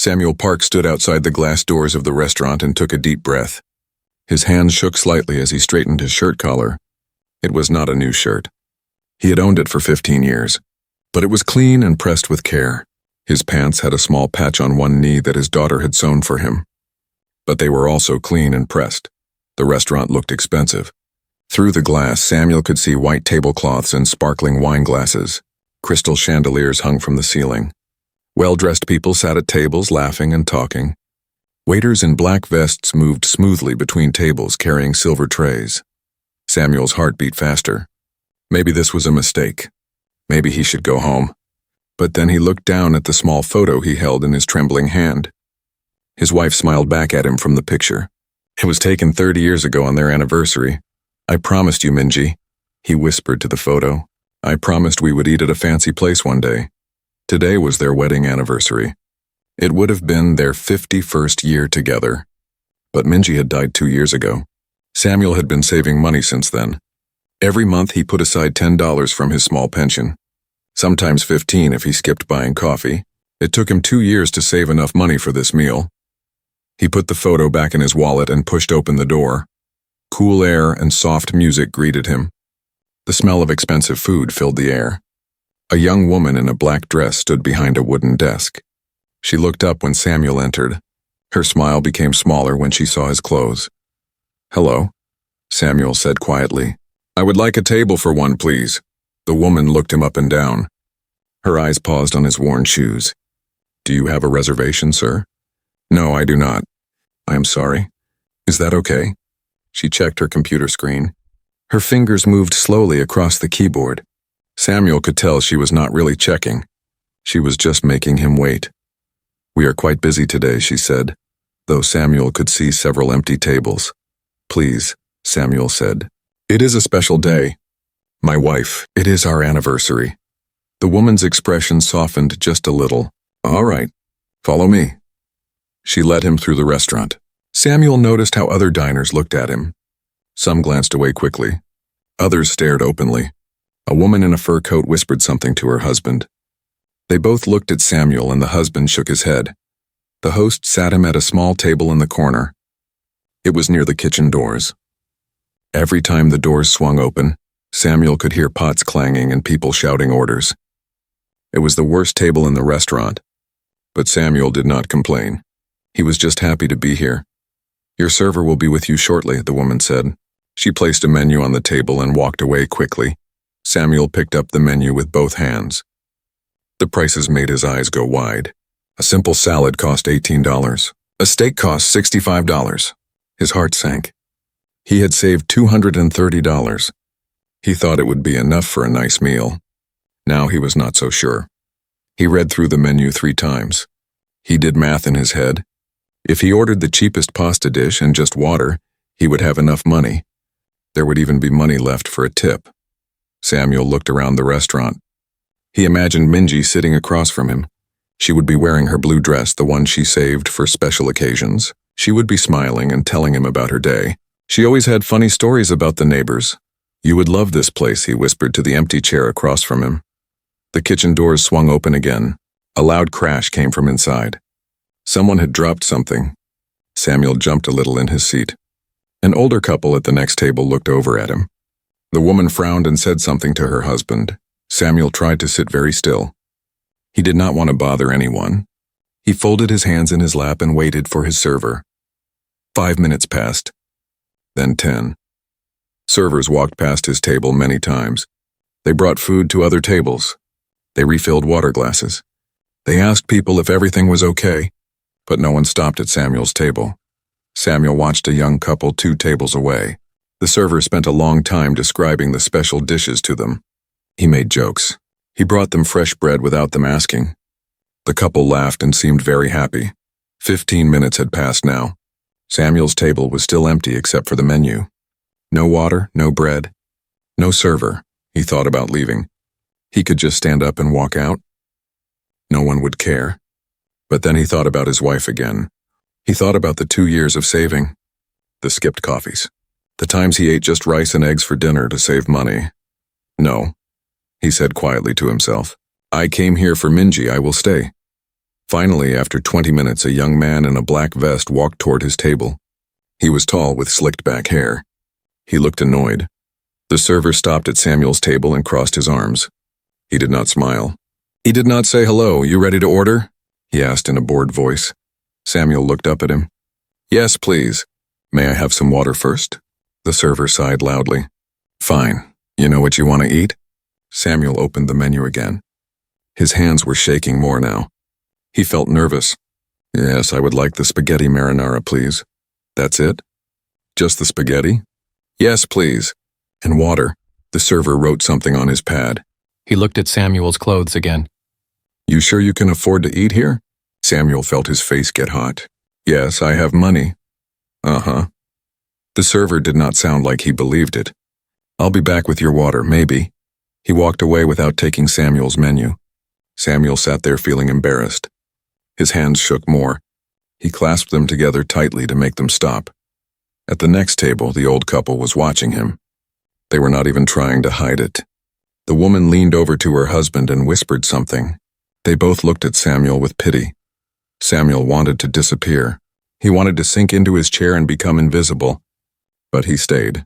Samuel Park stood outside the glass doors of the restaurant and took a deep breath. His hands shook slightly as he straightened his shirt collar. It was not a new shirt. He had owned it for 15 years, but it was clean and pressed with care. His pants had a small patch on one knee that his daughter had sewn for him. But they were also clean and pressed. The restaurant looked expensive. Through the glass, Samuel could see white tablecloths and sparkling wine glasses. Crystal chandeliers hung from the ceiling. Well-dressed people sat at tables laughing and talking. Waiters in black vests moved smoothly between tables carrying silver trays. Samuel's heart beat faster. Maybe this was a mistake. Maybe he should go home. But then he looked down at the small photo he held in his trembling hand. His wife smiled back at him from the picture. It was taken 30 years ago on their anniversary. "I promised you, Minji," he whispered to the photo. "I promised we would eat at a fancy place one day." Today was their wedding anniversary. It would have been their 51st year together. But Minji had died 2 years ago. Samuel had been saving money since then. Every month he put aside $10 from his small pension. Sometimes 15 if he skipped buying coffee. It took him 2 years to save enough money for this meal. He put the photo back in his wallet and pushed open the door. Cool air and soft music greeted him. The smell of expensive food filled the air. A young woman in a black dress stood behind a wooden desk. She looked up when Samuel entered. Her smile became smaller when she saw his clothes. "Hello," Samuel said quietly. "I would like a table for one, please." The woman looked him up and down. Her eyes paused on his worn shoes. "Do you have a reservation, sir?" "No, I do not." "I am sorry. Is that okay?" She checked her computer screen. Her fingers moved slowly across the keyboard. Samuel could tell she was not really checking. She was just making him wait. "We are quite busy today," she said, though Samuel could see several empty tables. "Please," Samuel said. "It is a special day. My wife, it is our anniversary." The woman's expression softened just a little. "All right, follow me." She led him through the restaurant. Samuel noticed how other diners looked at him. Some glanced away quickly. Others stared openly. A woman in a fur coat whispered something to her husband. They both looked at Samuel and the husband shook his head. The host sat him at a small table in the corner. It was near the kitchen doors. Every time the doors swung open, Samuel could hear pots clanging and people shouting orders. It was the worst table in the restaurant, but Samuel did not complain. He was just happy to be here. "Your server will be with you shortly," the woman said. She placed a menu on the table and walked away quickly. Samuel picked up the menu with both hands. The prices made his eyes go wide. A simple salad cost $18. A steak cost $65. His heart sank. He had saved $230. He thought it would be enough for a nice meal. Now he was not so sure. He read through the menu 3 times. He did math in his head. If he ordered the cheapest pasta dish and just water, he would have enough money. There would even be money left for a tip. Samuel looked around the restaurant. He imagined Minji sitting across from him. She would be wearing her blue dress, the one she saved for special occasions. She would be smiling and telling him about her day. She always had funny stories about the neighbors. "You would love this place," he whispered to the empty chair across from him. The kitchen doors swung open again. A loud crash came from inside. Someone had dropped something. Samuel jumped a little in his seat. An older couple at the next table looked over at him. The woman frowned and said something to her husband. Samuel tried to sit very still. He did not want to bother anyone. He folded his hands in his lap and waited for his server. 5 minutes passed. Then 10. Servers walked past his table many times. They brought food to other tables. They refilled water glasses. They asked people if everything was okay, but no one stopped at Samuel's table. Samuel watched a young couple 2 tables away. The server spent a long time describing the special dishes to them. He made jokes. He brought them fresh bread without them asking. The couple laughed and seemed very happy. 15 minutes had passed now. Samuel's table was still empty except for the menu. No water, no bread, no server. He thought about leaving. He could just stand up and walk out. No one would care. But then he thought about his wife again. He thought about the 2 years of saving, the skipped coffees, the times he ate just rice and eggs for dinner to save money. "No," he said quietly to himself. "I came here for Minji, I will stay." Finally, after 20 minutes, a young man in a black vest walked toward his table. He was tall with slicked back hair. He looked annoyed. The server stopped at Samuel's table and crossed his arms. He did not smile. He did not say hello. You ready to order? He asked in a bored voice. Samuel looked up at him. Yes, please. May I have some water first? The server sighed loudly. Fine. You know what you want to eat? Samuel opened the menu again. His hands were shaking more now. He felt nervous. Yes, I would like the spaghetti marinara, please. That's it? Just the spaghetti? Yes, please. And water. The server wrote something on his pad. He looked at Samuel's clothes again. You sure you can afford to eat here? Samuel felt his face get hot. Yes, I have money. Uh-huh. The server did not sound like he believed it. I'll be back with your water, maybe. He walked away without taking Samuel's menu. Samuel sat there feeling embarrassed. His hands shook more. He clasped them together tightly to make them stop. At the next table, the old couple was watching him. They were not even trying to hide it. The woman leaned over to her husband and whispered something. They both looked at Samuel with pity. Samuel wanted to disappear. He wanted to sink into his chair and become invisible. But he stayed.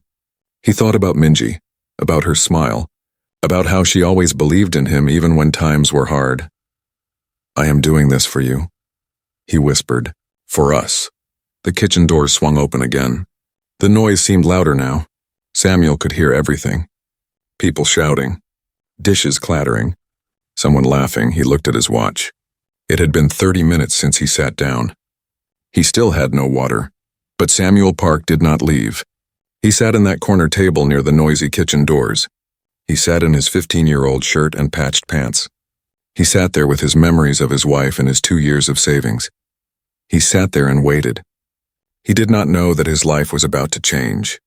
He thought about Minji, about her smile, about how she always believed in him even when times were hard. I am doing this for you, he whispered. For us. The kitchen doors swung open again. The noise seemed louder now. Samuel could hear everything. People shouting. Dishes clattering. Someone laughing. He looked at his watch. It had been 30 minutes since he sat down. He still had no water. But Samuel Park did not leave. He sat in that corner table near the noisy kitchen doors. He sat in his 15-year-old shirt and patched pants. He sat there with his memories of his wife and his 2 years of savings. He sat there and waited. He did not know that his life was about to change.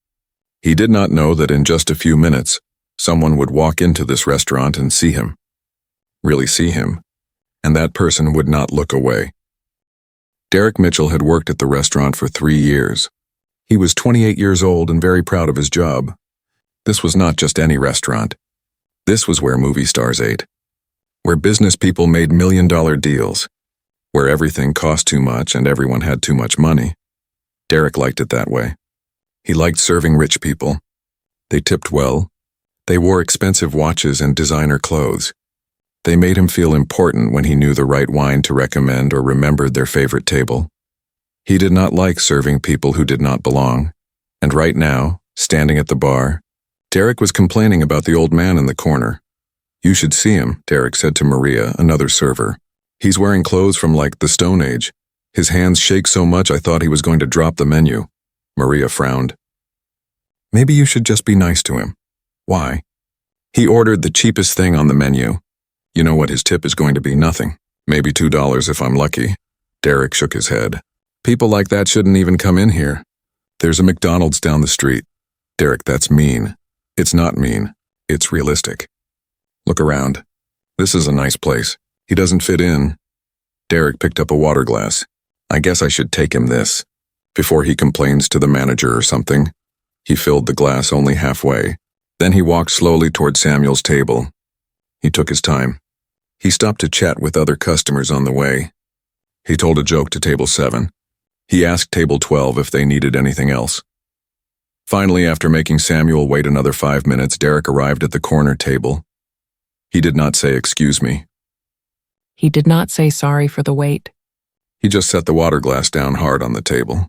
He did not know that in just a few minutes, someone would walk into this restaurant and see him. Really see him. And that person would not look away. Derek Mitchell had worked at the restaurant for 3 years. He was 28 years old and very proud of his job. This was not just any restaurant. This was where movie stars ate. Where business people made million-dollar deals. Where everything cost too much and everyone had too much money. Derek liked it that way. He liked serving rich people. They tipped well. They wore expensive watches and designer clothes. They made him feel important when he knew the right wine to recommend or remembered their favorite table. He did not like serving people who did not belong. And right now, standing at the bar, Derek was complaining about the old man in the corner. You should see him, Derek said to Maria, another server. He's wearing clothes from like the Stone Age. His hands shake so much I thought he was going to drop the menu. Maria frowned. Maybe you should just be nice to him. Why? He ordered the cheapest thing on the menu. You know what his tip is going to be? Nothing. Maybe $2 if I'm lucky. Derek shook his head. People like that shouldn't even come in here. There's a McDonald's down the street. Derek, that's mean. It's not mean. It's realistic. Look around. This is a nice place. He doesn't fit in. Derek picked up a water glass. I guess I should take him this. Before he complains to the manager or something. He filled the glass only halfway. Then he walked slowly toward Samuel's table. He took his time. He stopped to chat with other customers on the way. He told a joke to table 7. He asked table 12 if they needed anything else. Finally, after making Samuel wait another 5 minutes, Derek arrived at the corner table. He did not say excuse me. He did not say sorry for the wait. He just set the water glass down hard on the table.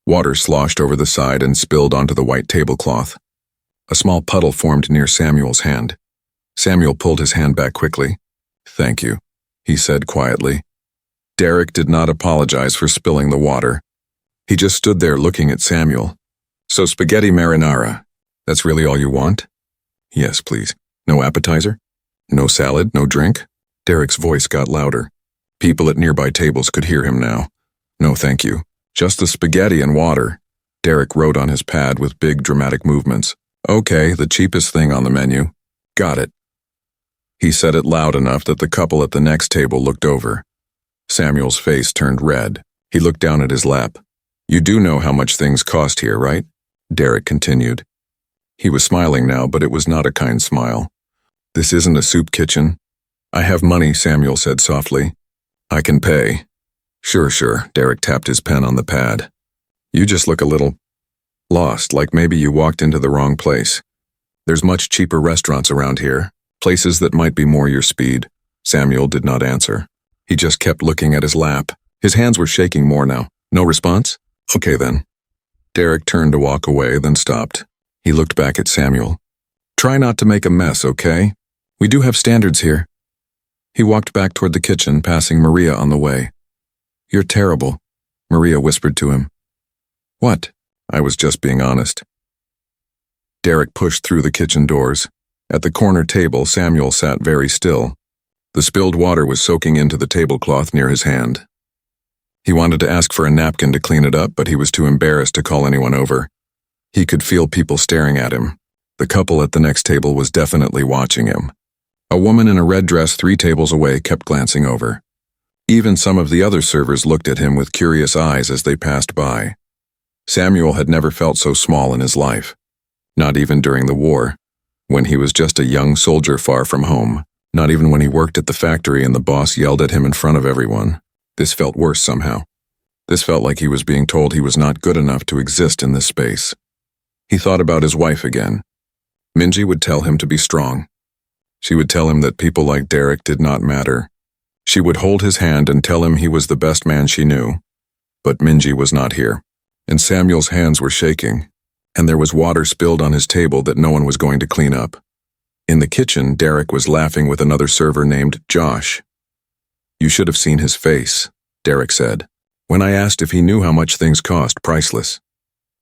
Water sloshed over the side and spilled onto the white tablecloth. A small puddle formed near Samuel's hand. Samuel pulled his hand back quickly. Thank you, he said quietly. Derek did not apologize for spilling the water. He just stood there looking at Samuel. So spaghetti marinara, that's really all you want? Yes, please. No appetizer? No salad, no drink? Derek's voice got louder. People at nearby tables could hear him now. No, thank you. Just the spaghetti and water. Derek wrote on his pad with big dramatic movements. Okay, the cheapest thing on the menu. Got it. He said it loud enough that the couple at the next table looked over. Samuel's face turned red. He looked down at his lap. You do know how much things cost here, right? Derek continued. He was smiling now, but it was not a kind smile. This isn't a soup kitchen. I have money, Samuel said softly. I can pay. Sure. Derek tapped his pen on the pad. You just look a little lost, like maybe you walked into the wrong place. There's much cheaper restaurants around here, places that might be more your speed. Samuel did not answer. He just kept looking at his lap. His hands were shaking more now. No response? Okay then. Derek turned to walk away, then stopped. He looked back at Samuel. Try not to make a mess, okay? We do have standards here. He walked back toward the kitchen, passing Maria on the way. You're terrible, Maria whispered to him. What? I was just being honest. Derek pushed through the kitchen doors. At the corner table, Samuel sat very still. The spilled water was soaking into the tablecloth near his hand. He wanted to ask for a napkin to clean it up, but he was too embarrassed to call anyone over. He could feel people staring at him. The couple at the next table was definitely watching him. A woman in a red dress 3 tables away kept glancing over. Even some of the other servers looked at him with curious eyes as they passed by. Samuel had never felt so small in his life. Not even during the war, when he was just a young soldier far from home. Not even when he worked at the factory and the boss yelled at him in front of everyone. This felt worse somehow. This felt like he was being told he was not good enough to exist in this space. He thought about his wife again. Minji would tell him to be strong. She would tell him that people like Derek did not matter. She would hold his hand and tell him he was the best man she knew. But Minji was not here, and Samuel's hands were shaking, and there was water spilled on his table that no one was going to clean up. In the kitchen, Derek was laughing with another server named Josh. You should have seen his face, Derek said. When I asked if he knew how much things cost, priceless.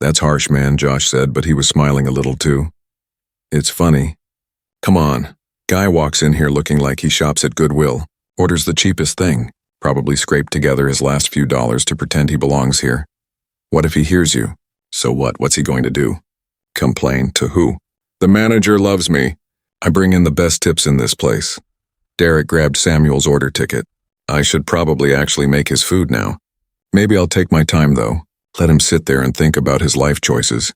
That's harsh, man, Josh said, but he was smiling a little too. It's funny. Come on. Guy walks in here looking like he shops at Goodwill, orders the cheapest thing, probably scraped together his last few dollars to pretend he belongs here. What if he hears you? So what? What's he going to do? Complain to who? The manager loves me. I bring in the best tips in this place. Derek grabbed Samuel's order ticket. I should probably actually make his food now. Maybe I'll take my time though. Let him sit there and think about his life choices.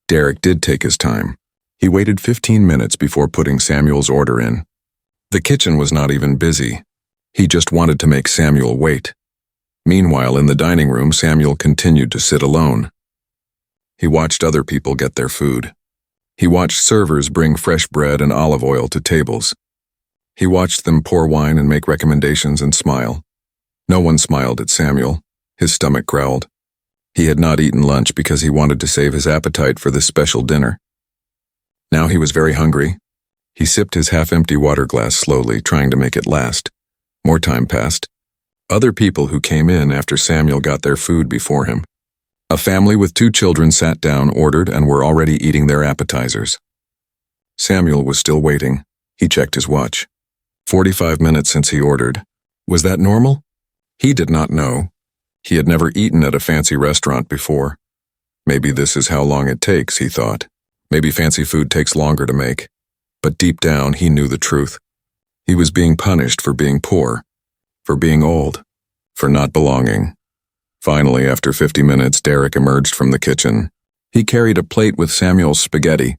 Derek did take his time. He waited 15 minutes before putting Samuel's order in. The kitchen was not even busy. He just wanted to make Samuel wait. Meanwhile, in the dining room, Samuel continued to sit alone. He watched other people get their food. He watched servers bring fresh bread and olive oil to tables. He watched them pour wine and make recommendations and smile. No one smiled at Samuel. His stomach growled. He had not eaten lunch because he wanted to save his appetite for this special dinner. Now he was very hungry. He sipped his half-empty water glass slowly, trying to make it last. More time passed. Other people who came in after Samuel got their food before him. A family with 2 children sat down, ordered, and were already eating their appetizers. Samuel was still waiting. He checked his watch. 45 minutes since he ordered. Was that normal? He did not know. He had never eaten at a fancy restaurant before. Maybe this is how long it takes, he thought. Maybe fancy food takes longer to make. But deep down, he knew the truth. He was being punished for being poor, for being old, for not belonging. Finally, after 50 minutes, Derek emerged from the kitchen. He carried a plate with Samuel's spaghetti.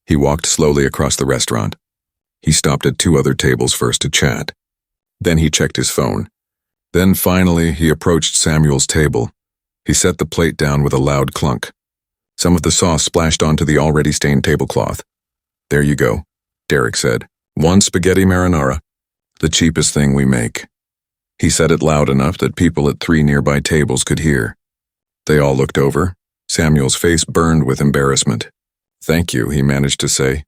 He walked slowly across the restaurant. He stopped at 2 other tables first to chat. Then he checked his phone. Then finally, he approached Samuel's table. He set the plate down with a loud clunk. Some of the sauce splashed onto the already stained tablecloth. There you go, Derek said. 1 spaghetti marinara, the cheapest thing we make. He said it loud enough that people at 3 nearby tables could hear. They all looked over. Samuel's face burned with embarrassment. Thank you, he managed to say.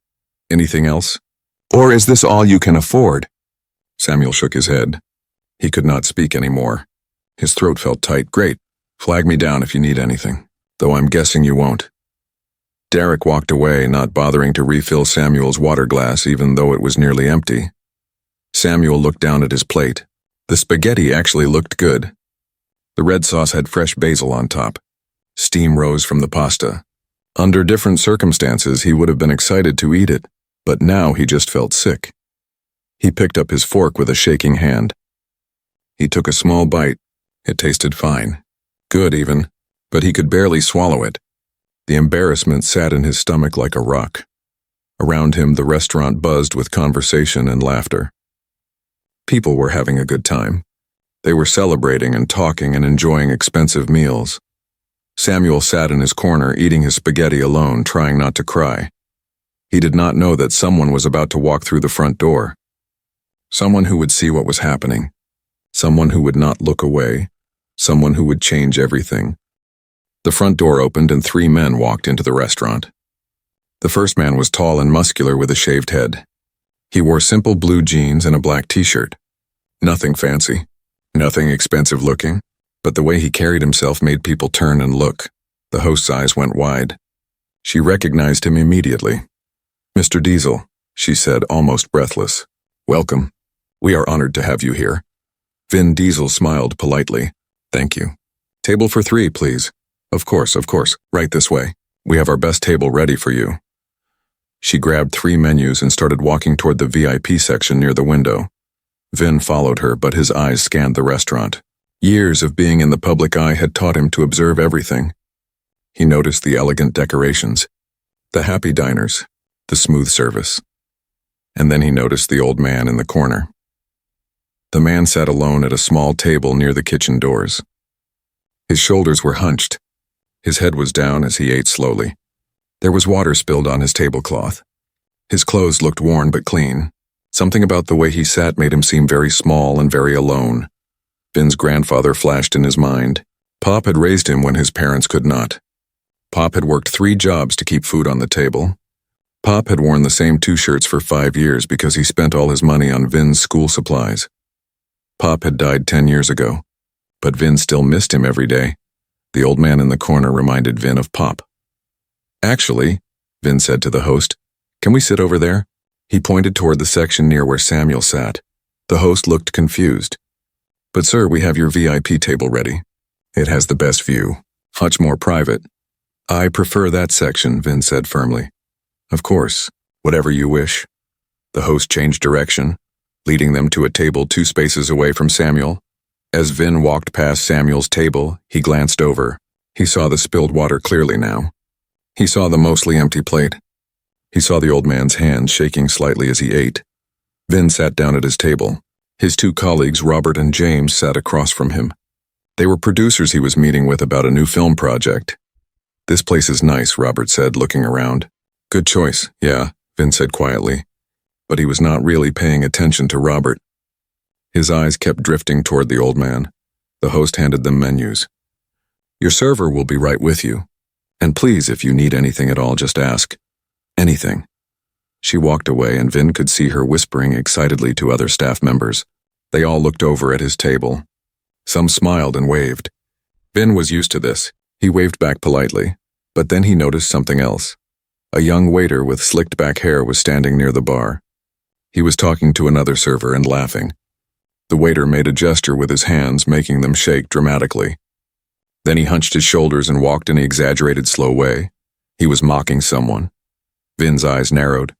Anything else? Or is this all you can afford? Samuel shook his head. He could not speak anymore. His throat felt tight. Great. Flag me down if you need anything, though I'm guessing you won't. Derek walked away, not bothering to refill Samuel's water glass even though it was nearly empty. Samuel looked down at his plate. The spaghetti actually looked good. The red sauce had fresh basil on top. Steam rose from the pasta. Under different circumstances, he would have been excited to eat it, but now he just felt sick. He picked up his fork with a shaking hand. He took a small bite. It tasted fine. Good even, but he could barely swallow it. The embarrassment sat in his stomach like a rock. Around him, the restaurant buzzed with conversation and laughter. People were having a good time. They were celebrating and talking and enjoying expensive meals. Samuel sat in his corner eating his spaghetti alone, trying not to cry. He did not know that someone was about to walk through the front door. Someone who would see what was happening. Someone who would not look away. Someone who would change everything. The front door opened and 3 men walked into the restaurant. The first man was tall and muscular with a shaved head. He wore simple blue jeans and a black t-shirt. Nothing fancy, nothing expensive looking, but the way he carried himself made people turn and look. The host's eyes went wide. She recognized him immediately. "Mr. Diesel," she said, almost breathless. "Welcome. We are honored to have you here." Vin Diesel smiled politely. "Thank you. Table for 3, please." Of course, right this way. We have our best table ready for you." She grabbed 3 menus and started walking toward the VIP section near the window. Vin followed her, but his eyes scanned the restaurant. Years of being in the public eye had taught him to observe everything. He noticed the elegant decorations, the happy diners, the smooth service. And then he noticed the old man in the corner. The man sat alone at a small table near the kitchen doors. His shoulders were hunched. His head was down as he ate slowly. There was water spilled on his tablecloth. His clothes looked worn but clean. Something about the way he sat made him seem very small and very alone. Vin's grandfather flashed in his mind. Pop had raised him when his parents could not. Pop had worked 3 jobs to keep food on the table. Pop had worn the same 2 shirts for 5 years because he spent all his money on Vin's school supplies. Pop had died 10 years ago, but Vin still missed him every day. The old man in the corner reminded Vin of Pop. "Actually," Vin said to the host, "can we sit over there?" He pointed toward the section near where Samuel sat. The host looked confused. "But sir, we have your VIP table ready. It has the best view. Much more private." "I prefer that section," Vin said firmly. "Of course, whatever you wish." The host changed direction, leading them to a table 2 spaces away from Samuel. As Vin walked past Samuel's table, he glanced over. He saw the spilled water clearly now. He saw the mostly empty plate. He saw the old man's hands shaking slightly as he ate. Vin sat down at his table. His 2 colleagues, Robert and James, sat across from him. They were producers he was meeting with about a new film project. "This place is nice," Robert said, looking around. "Good choice, yeah," Vin said quietly. But he was not really paying attention to Robert. His eyes kept drifting toward the old man. The host handed them menus. "Your server will be right with you. And please, if you need anything at all, just ask. Anything." She walked away, and Vin could see her whispering excitedly to other staff members. They all looked over at his table. Some smiled and waved. Vin was used to this. He waved back politely. But then he noticed something else. A young waiter with slicked back hair was standing near the bar. He was talking to another server and laughing. The waiter made a gesture with his hands, making them shake dramatically. Then he hunched his shoulders and walked in an exaggerated slow way. He was mocking someone. Vin's eyes narrowed.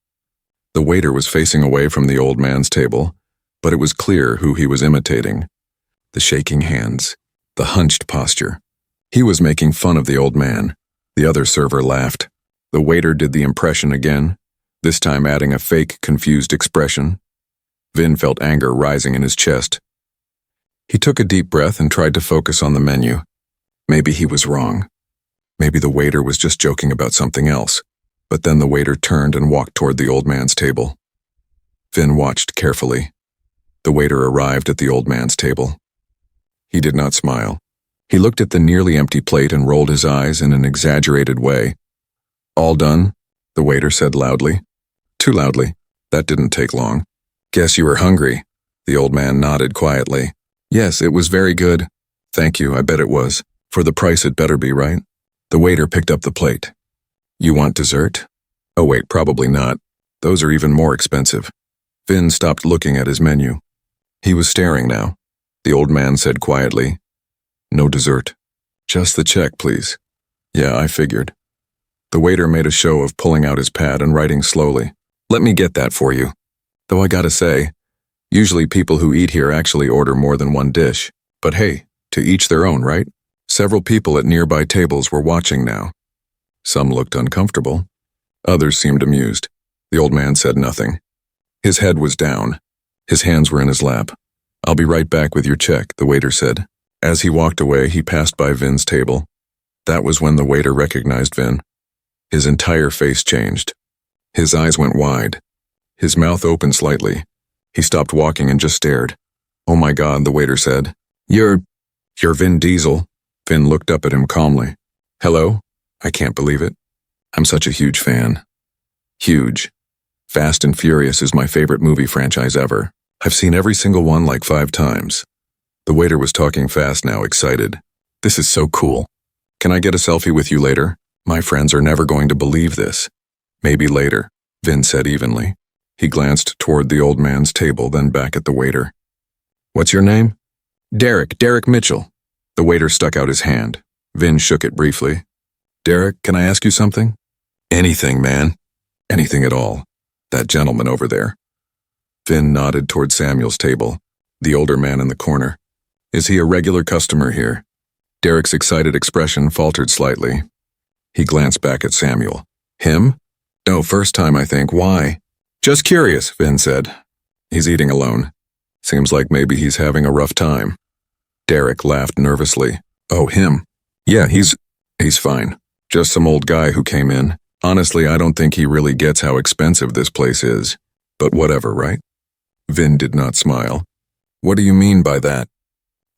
The waiter was facing away from the old man's table, but it was clear who he was imitating. The shaking hands, the hunched posture. He was making fun of the old man. The other server laughed. The waiter did the impression again, this time adding a fake, confused expression. Vin felt anger rising in his chest. He took a deep breath and tried to focus on the menu. Maybe he was wrong. Maybe the waiter was just joking about something else. But then the waiter turned and walked toward the old man's table. Vin watched carefully. The waiter arrived at the old man's table. He did not smile. He looked at the nearly empty plate and rolled his eyes in an exaggerated way. "All done?" the waiter said loudly. Too loudly. That didn't take long. "Guess you were hungry." The old man nodded quietly. "Yes, it was very good." "Thank you, I bet it was. For the price it better be, right?" The waiter picked up the plate. "You want dessert?" "Oh wait, probably not. Those are even more expensive." Vin stopped looking at his menu. He was staring now. The old man said quietly, "No dessert. Just the check, please." "Yeah, I figured." The waiter made a show of pulling out his pad and writing slowly. "Let me get that for you. Though I gotta say, usually people who eat here actually order more than one dish. But hey, to each their own, right?" Several people at nearby tables were watching now. Some looked uncomfortable. Others seemed amused. The old man said nothing. His head was down. His hands were in his lap. I'll be right back with your check, the waiter said. As he walked away, he passed by Vin's table. That was when the waiter recognized Vin. His entire face changed. His eyes went wide. His mouth opened slightly. He stopped walking and just stared. "Oh my God," the waiter said. You're Vin Diesel." Vin looked up at him calmly. "Hello? I can't believe it. I'm such a huge fan. Huge. Fast and Furious is my favorite movie franchise ever. I've seen every single one like 5 times. The waiter was talking fast now, excited. "This is so cool. Can I get a selfie with you later? My friends are never going to believe this." "Maybe later," Vin said evenly. He glanced toward the old man's table, then back at the waiter. "What's your name?" Derek Mitchell." The waiter stuck out his hand. Vin shook it briefly. "Derek, can I ask you something?" "Anything, man. Anything at all. That gentleman over there." Vin nodded toward Samuel's table, the older man in the corner. "Is he a regular customer here?" Derek's excited expression faltered slightly. He glanced back at Samuel. "Him? No, first time, I think. Why?" "Just curious," Vin said. "He's eating alone. Seems like maybe he's having a rough time." Derek laughed nervously. "Oh, him? Yeah, he's fine. Just some old guy who came in. Honestly, I don't think he really gets how expensive this place is. But whatever, right?" Vin did not smile. "What do you mean by that?"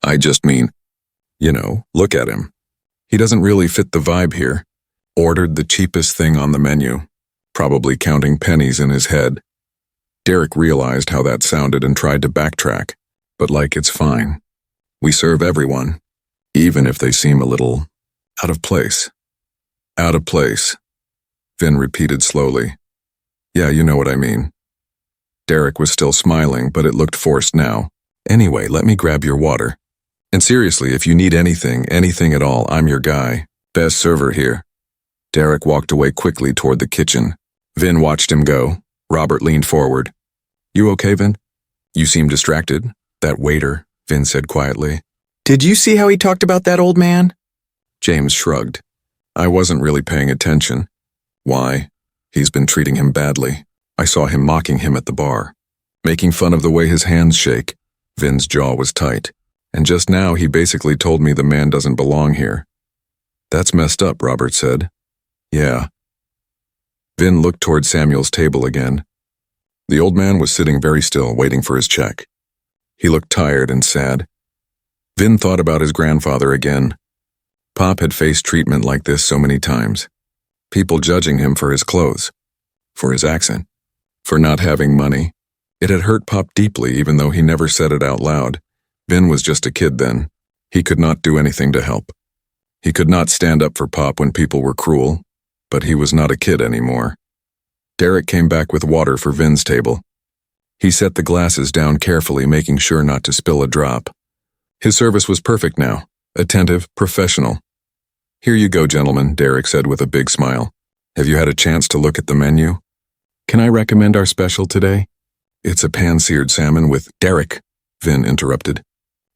"I just mean, look at him. He doesn't really fit the vibe here. Ordered the cheapest thing on the menu, probably counting pennies in his head." Derek realized how that sounded and tried to backtrack, but it's fine. We serve everyone, even if they seem a little out of place. "Out of place," Vin repeated slowly. "Yeah, you know what I mean." Derek was still smiling, but it looked forced now. "Anyway, let me grab your water. And seriously, if you need anything at all, I'm your guy. Best server here." Derek walked away quickly toward the kitchen. Vin watched him go. Robert leaned forward. "You okay, Vin? You seem distracted." "That waiter," Vin said quietly. Did you see how he talked about that old man? James shrugged. "I wasn't really paying attention." "Why? He's been treating him badly. I saw him mocking him at the bar, making fun of the way his hands shake." Vin's jaw was tight. "And just now he basically told me the man doesn't belong here." "That's messed up," Robert said. "Yeah." Vin looked toward Samuel's table again. The old man was sitting very still, waiting for his check. He looked tired and sad. Vin thought about his grandfather again. Pop had faced treatment like this so many times. People judging him for his clothes, for his accent, for not having money. It had hurt Pop deeply, even though he never said it out loud. Vin was just a kid then. He could not do anything to help. He could not stand up for Pop when people were cruel, but he was not a kid anymore. Derek came back with water for Vin's table. He set the glasses down carefully, making sure not to spill a drop. His service was perfect now, attentive, professional. "Here you go, gentlemen," Derek said with a big smile. "Have you had a chance to look at the menu? Can I recommend our special today? It's a pan-seared salmon with—" "Derek," Vin interrupted.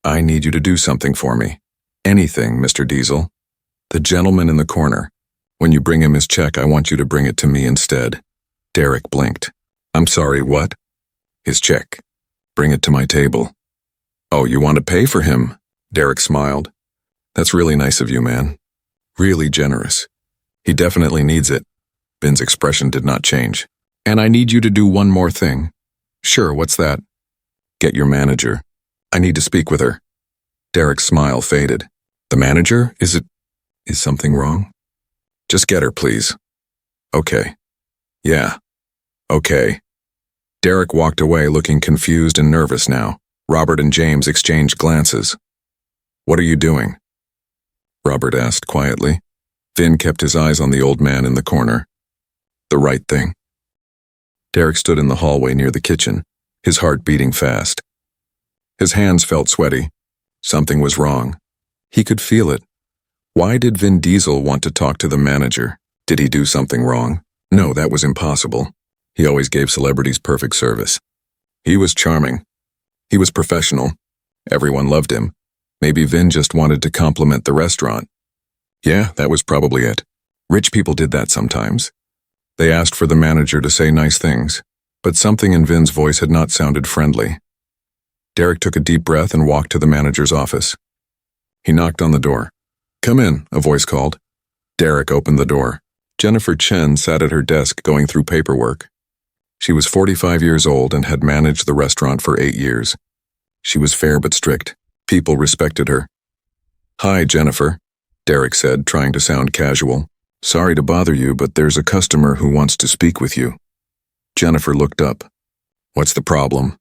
"I need you to do something for me. Anything, Mr. Diesel. The gentleman in the corner. When you bring him his check, I want you to bring it to me instead." Derek blinked. "I'm sorry, what?" "His check. Bring it to my table." "Oh, you want to pay for him?" Derek smiled. "That's really nice of you, man. Really generous. He definitely needs it." Vin's expression did not change. "And I need you to do one more thing." "Sure, what's that?" "Get your manager. I need to speak with her." Derek's smile faded. "The manager? Is something wrong?" "Just get her, please." "Okay." "Yeah. Okay." Derek walked away looking confused and nervous now. Robert and James exchanged glances. "What are you doing?" Robert asked quietly. Vin kept his eyes on the old man in the corner. "The right thing." Derek stood in the hallway near the kitchen, his heart beating fast. His hands felt sweaty. Something was wrong. He could feel it. Why did Vin Diesel want to talk to the manager? Did he do something wrong? No, that was impossible. He always gave celebrities perfect service. He was charming. He was professional. Everyone loved him. Maybe Vin just wanted to compliment the restaurant. Yeah, that was probably it. Rich people did that sometimes. They asked for the manager to say nice things, but something in Vin's voice had not sounded friendly. Derek took a deep breath and walked to the manager's office. He knocked on the door. "Come in," a voice called. Derek opened the door. Jennifer Chen sat at her desk going through paperwork. She was 45 years old and had managed the restaurant for 8 years. She was fair but strict. People respected her. "Hi, Jennifer," Derek said, trying to sound casual. "Sorry to bother you, but there's a customer who wants to speak with you." Jennifer looked up. "What's the problem?"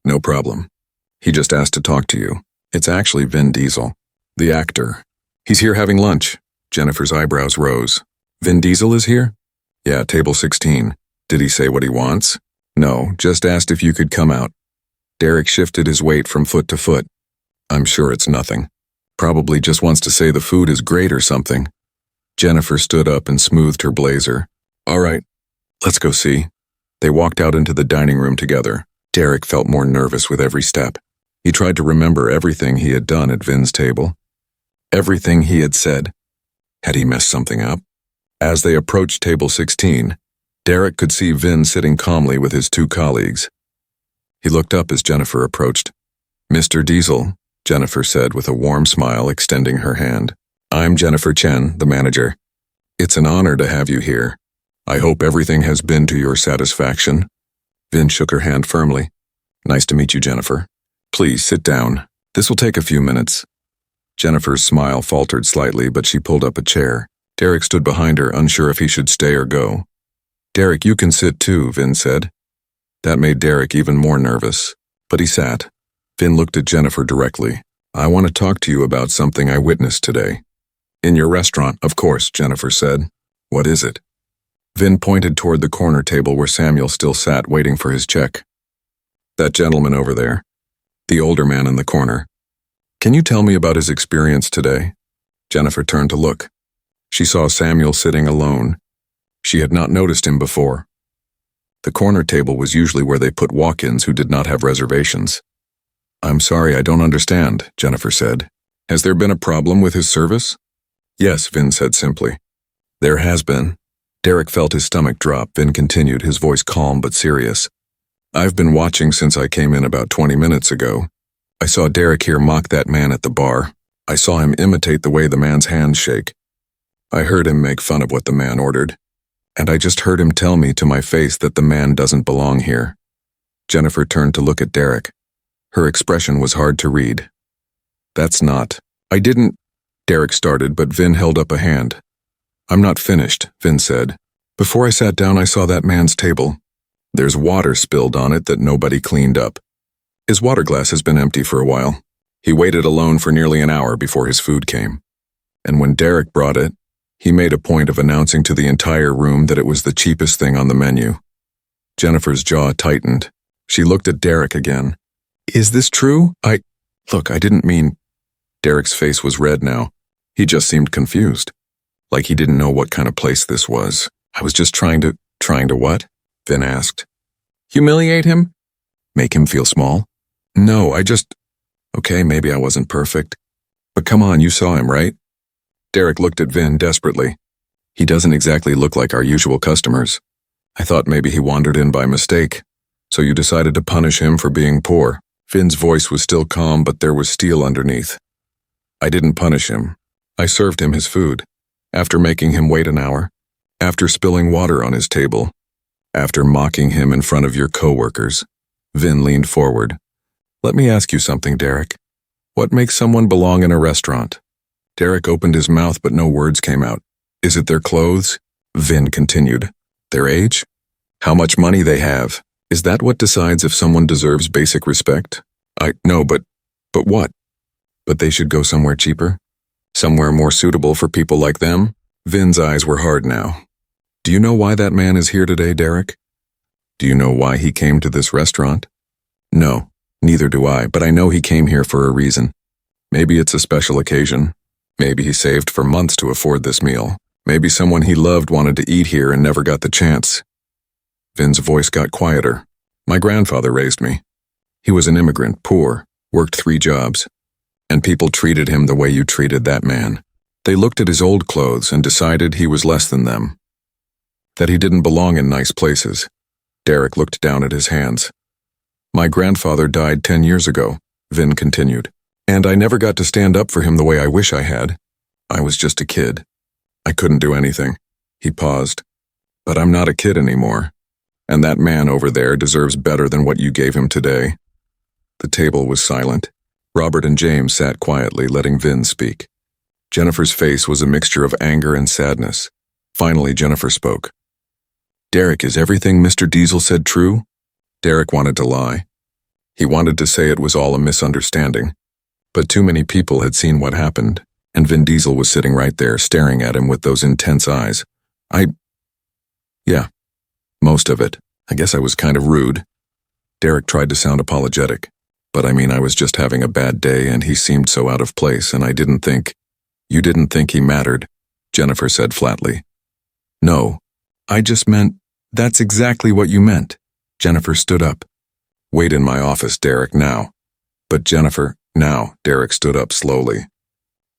"No problem. He just asked to talk to you. It's actually Vin Diesel, the actor. He's here having lunch." Jennifer's eyebrows rose. "Vin Diesel is here?" "Yeah, table 16. Did he say what he wants?" "No, just asked if you could come out." Derek shifted his weight from foot to foot. "I'm sure it's nothing. Probably just wants to say the food is great or something." Jennifer stood up and smoothed her blazer. "All right, let's go see." They walked out into the dining room together. Derek felt more nervous with every step. He tried to remember everything he had done at Vin's table. Everything he had said. Had he messed something up? As they approached table 16, Derek could see Vin sitting calmly with his 2 colleagues. He looked up as Jennifer approached. "Mr. Diesel," Jennifer said with a warm smile, extending her hand. "I'm Jennifer Chen, the manager. It's an honor to have you here. I hope everything has been to your satisfaction." Vin shook her hand firmly. "Nice to meet you, Jennifer. Please sit down. This will take a few minutes." Jennifer's smile faltered slightly, but she pulled up a chair. Derek stood behind her, unsure if he should stay or go. "Derek, you can sit too," Vin said. That made Derek even more nervous, but he sat. Vin looked at Jennifer directly. "I want to talk to you about something I witnessed today." "In your restaurant, of course," Jennifer said. "What is it?" Vin pointed toward the corner table where Samuel still sat waiting for his check. "That gentleman over there. The older man in the corner. Can you tell me about his experience today?" Jennifer turned to look. She saw Samuel sitting alone. She had not noticed him before. The corner table was usually where they put walk-ins who did not have reservations. "I'm sorry, I don't understand," Jennifer said. "Has there been a problem with his service?" "Yes," Vin said simply. "There has been." Derek felt his stomach drop. Vin continued, his voice calm but serious. "I've been watching since I came in about 20 minutes ago. I saw Derek here mock that man at the bar. I saw him imitate the way the man's hands shake. I heard him make fun of what the man ordered. And I just heard him tell me to my face that the man doesn't belong here." Jennifer turned to look at Derek. Her expression was hard to read. "That's not... I didn't..." Derek started, but Vin held up a hand. "I'm not finished," Vin said. "Before I sat down, I saw that man's table. There's water spilled on it that nobody cleaned up. His water glass has been empty for a while. He waited alone for nearly an hour before his food came. And when Derek brought it, he made a point of announcing to the entire room that it was the cheapest thing on the menu." Jennifer's jaw tightened. She looked at Derek again. "Is this true? Look, I didn't mean..." Derek's face was red now. He just seemed confused. Like he didn't know what kind of place this was. "I was just trying to what?" Vin asked. "Humiliate him? Make him feel small?" "No, Okay, maybe I wasn't perfect. But come on, you saw him, right?" Derek looked at Vin desperately. "He doesn't exactly look like our usual customers. I thought maybe he wandered in by mistake. So you decided to punish him for being poor." Vin's voice was still calm, but there was steel underneath. "I didn't punish him. I served him his food. After making him wait an hour. After spilling water on his table. After mocking him in front of your coworkers." Vin leaned forward. "Let me ask you something, Derek. What makes someone belong in a restaurant?" Derek opened his mouth, but no words came out. "Is it their clothes?" Vin continued. "Their age? How much money they have? Is that what decides if someone deserves basic respect?" No, but what? But they should go somewhere cheaper? Somewhere more suitable for people like them?" Vin's eyes were hard now. "Do you know why that man is here today, Derek? Do you know why he came to this restaurant?" "No, neither do I, but I know he came here for a reason. Maybe it's a special occasion. Maybe he saved for months to afford this meal. Maybe someone he loved wanted to eat here and never got the chance." Vin's voice got quieter. "My grandfather raised me. He was an immigrant, poor, worked 3 jobs. And people treated him the way you treated that man. They looked at his old clothes and decided he was less than them. That he didn't belong in nice places." Derek looked down at his hands. My grandfather died 10 years ago, Vin continued. And I never got to stand up for him the way I wish I had. I was just a kid. I couldn't do anything. He paused. But I'm not a kid anymore. And that man over there deserves better than what you gave him today. The table was silent. Robert and James sat quietly, letting Vin speak. Jennifer's face was a mixture of anger and sadness. Finally, Jennifer spoke. Derek, is everything Mr. Diesel said true? Derek wanted to lie. He wanted to say it was all a misunderstanding. But too many people had seen what happened, and Vin Diesel was sitting right there, staring at him with those intense eyes. Yeah, most of it. I guess I was kind of rude. Derek tried to sound apologetic. But I was just having a bad day, and he seemed so out of place, and I didn't think. You didn't think he mattered, Jennifer said flatly. No, I just meant, that's exactly what you meant. Jennifer stood up. Wait in my office, Derek, now. But Jennifer, now, Derek stood up slowly.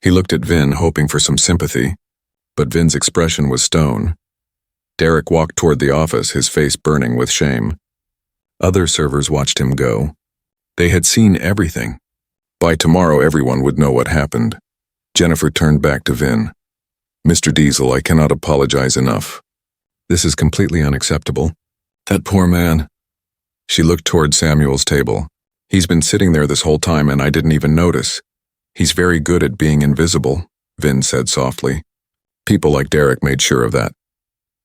He looked at Vin, hoping for some sympathy, but Vin's expression was stone. Derek walked toward the office, his face burning with shame. Other servers watched him go. They had seen everything. By tomorrow, everyone would know what happened. Jennifer turned back to Vin. Mr. Diesel, I cannot apologize enough. This is completely unacceptable. That poor man. She looked toward Samuel's table. He's been sitting there this whole time and I didn't even notice. He's very good at being invisible, Vin said softly. People like Derek made sure of that.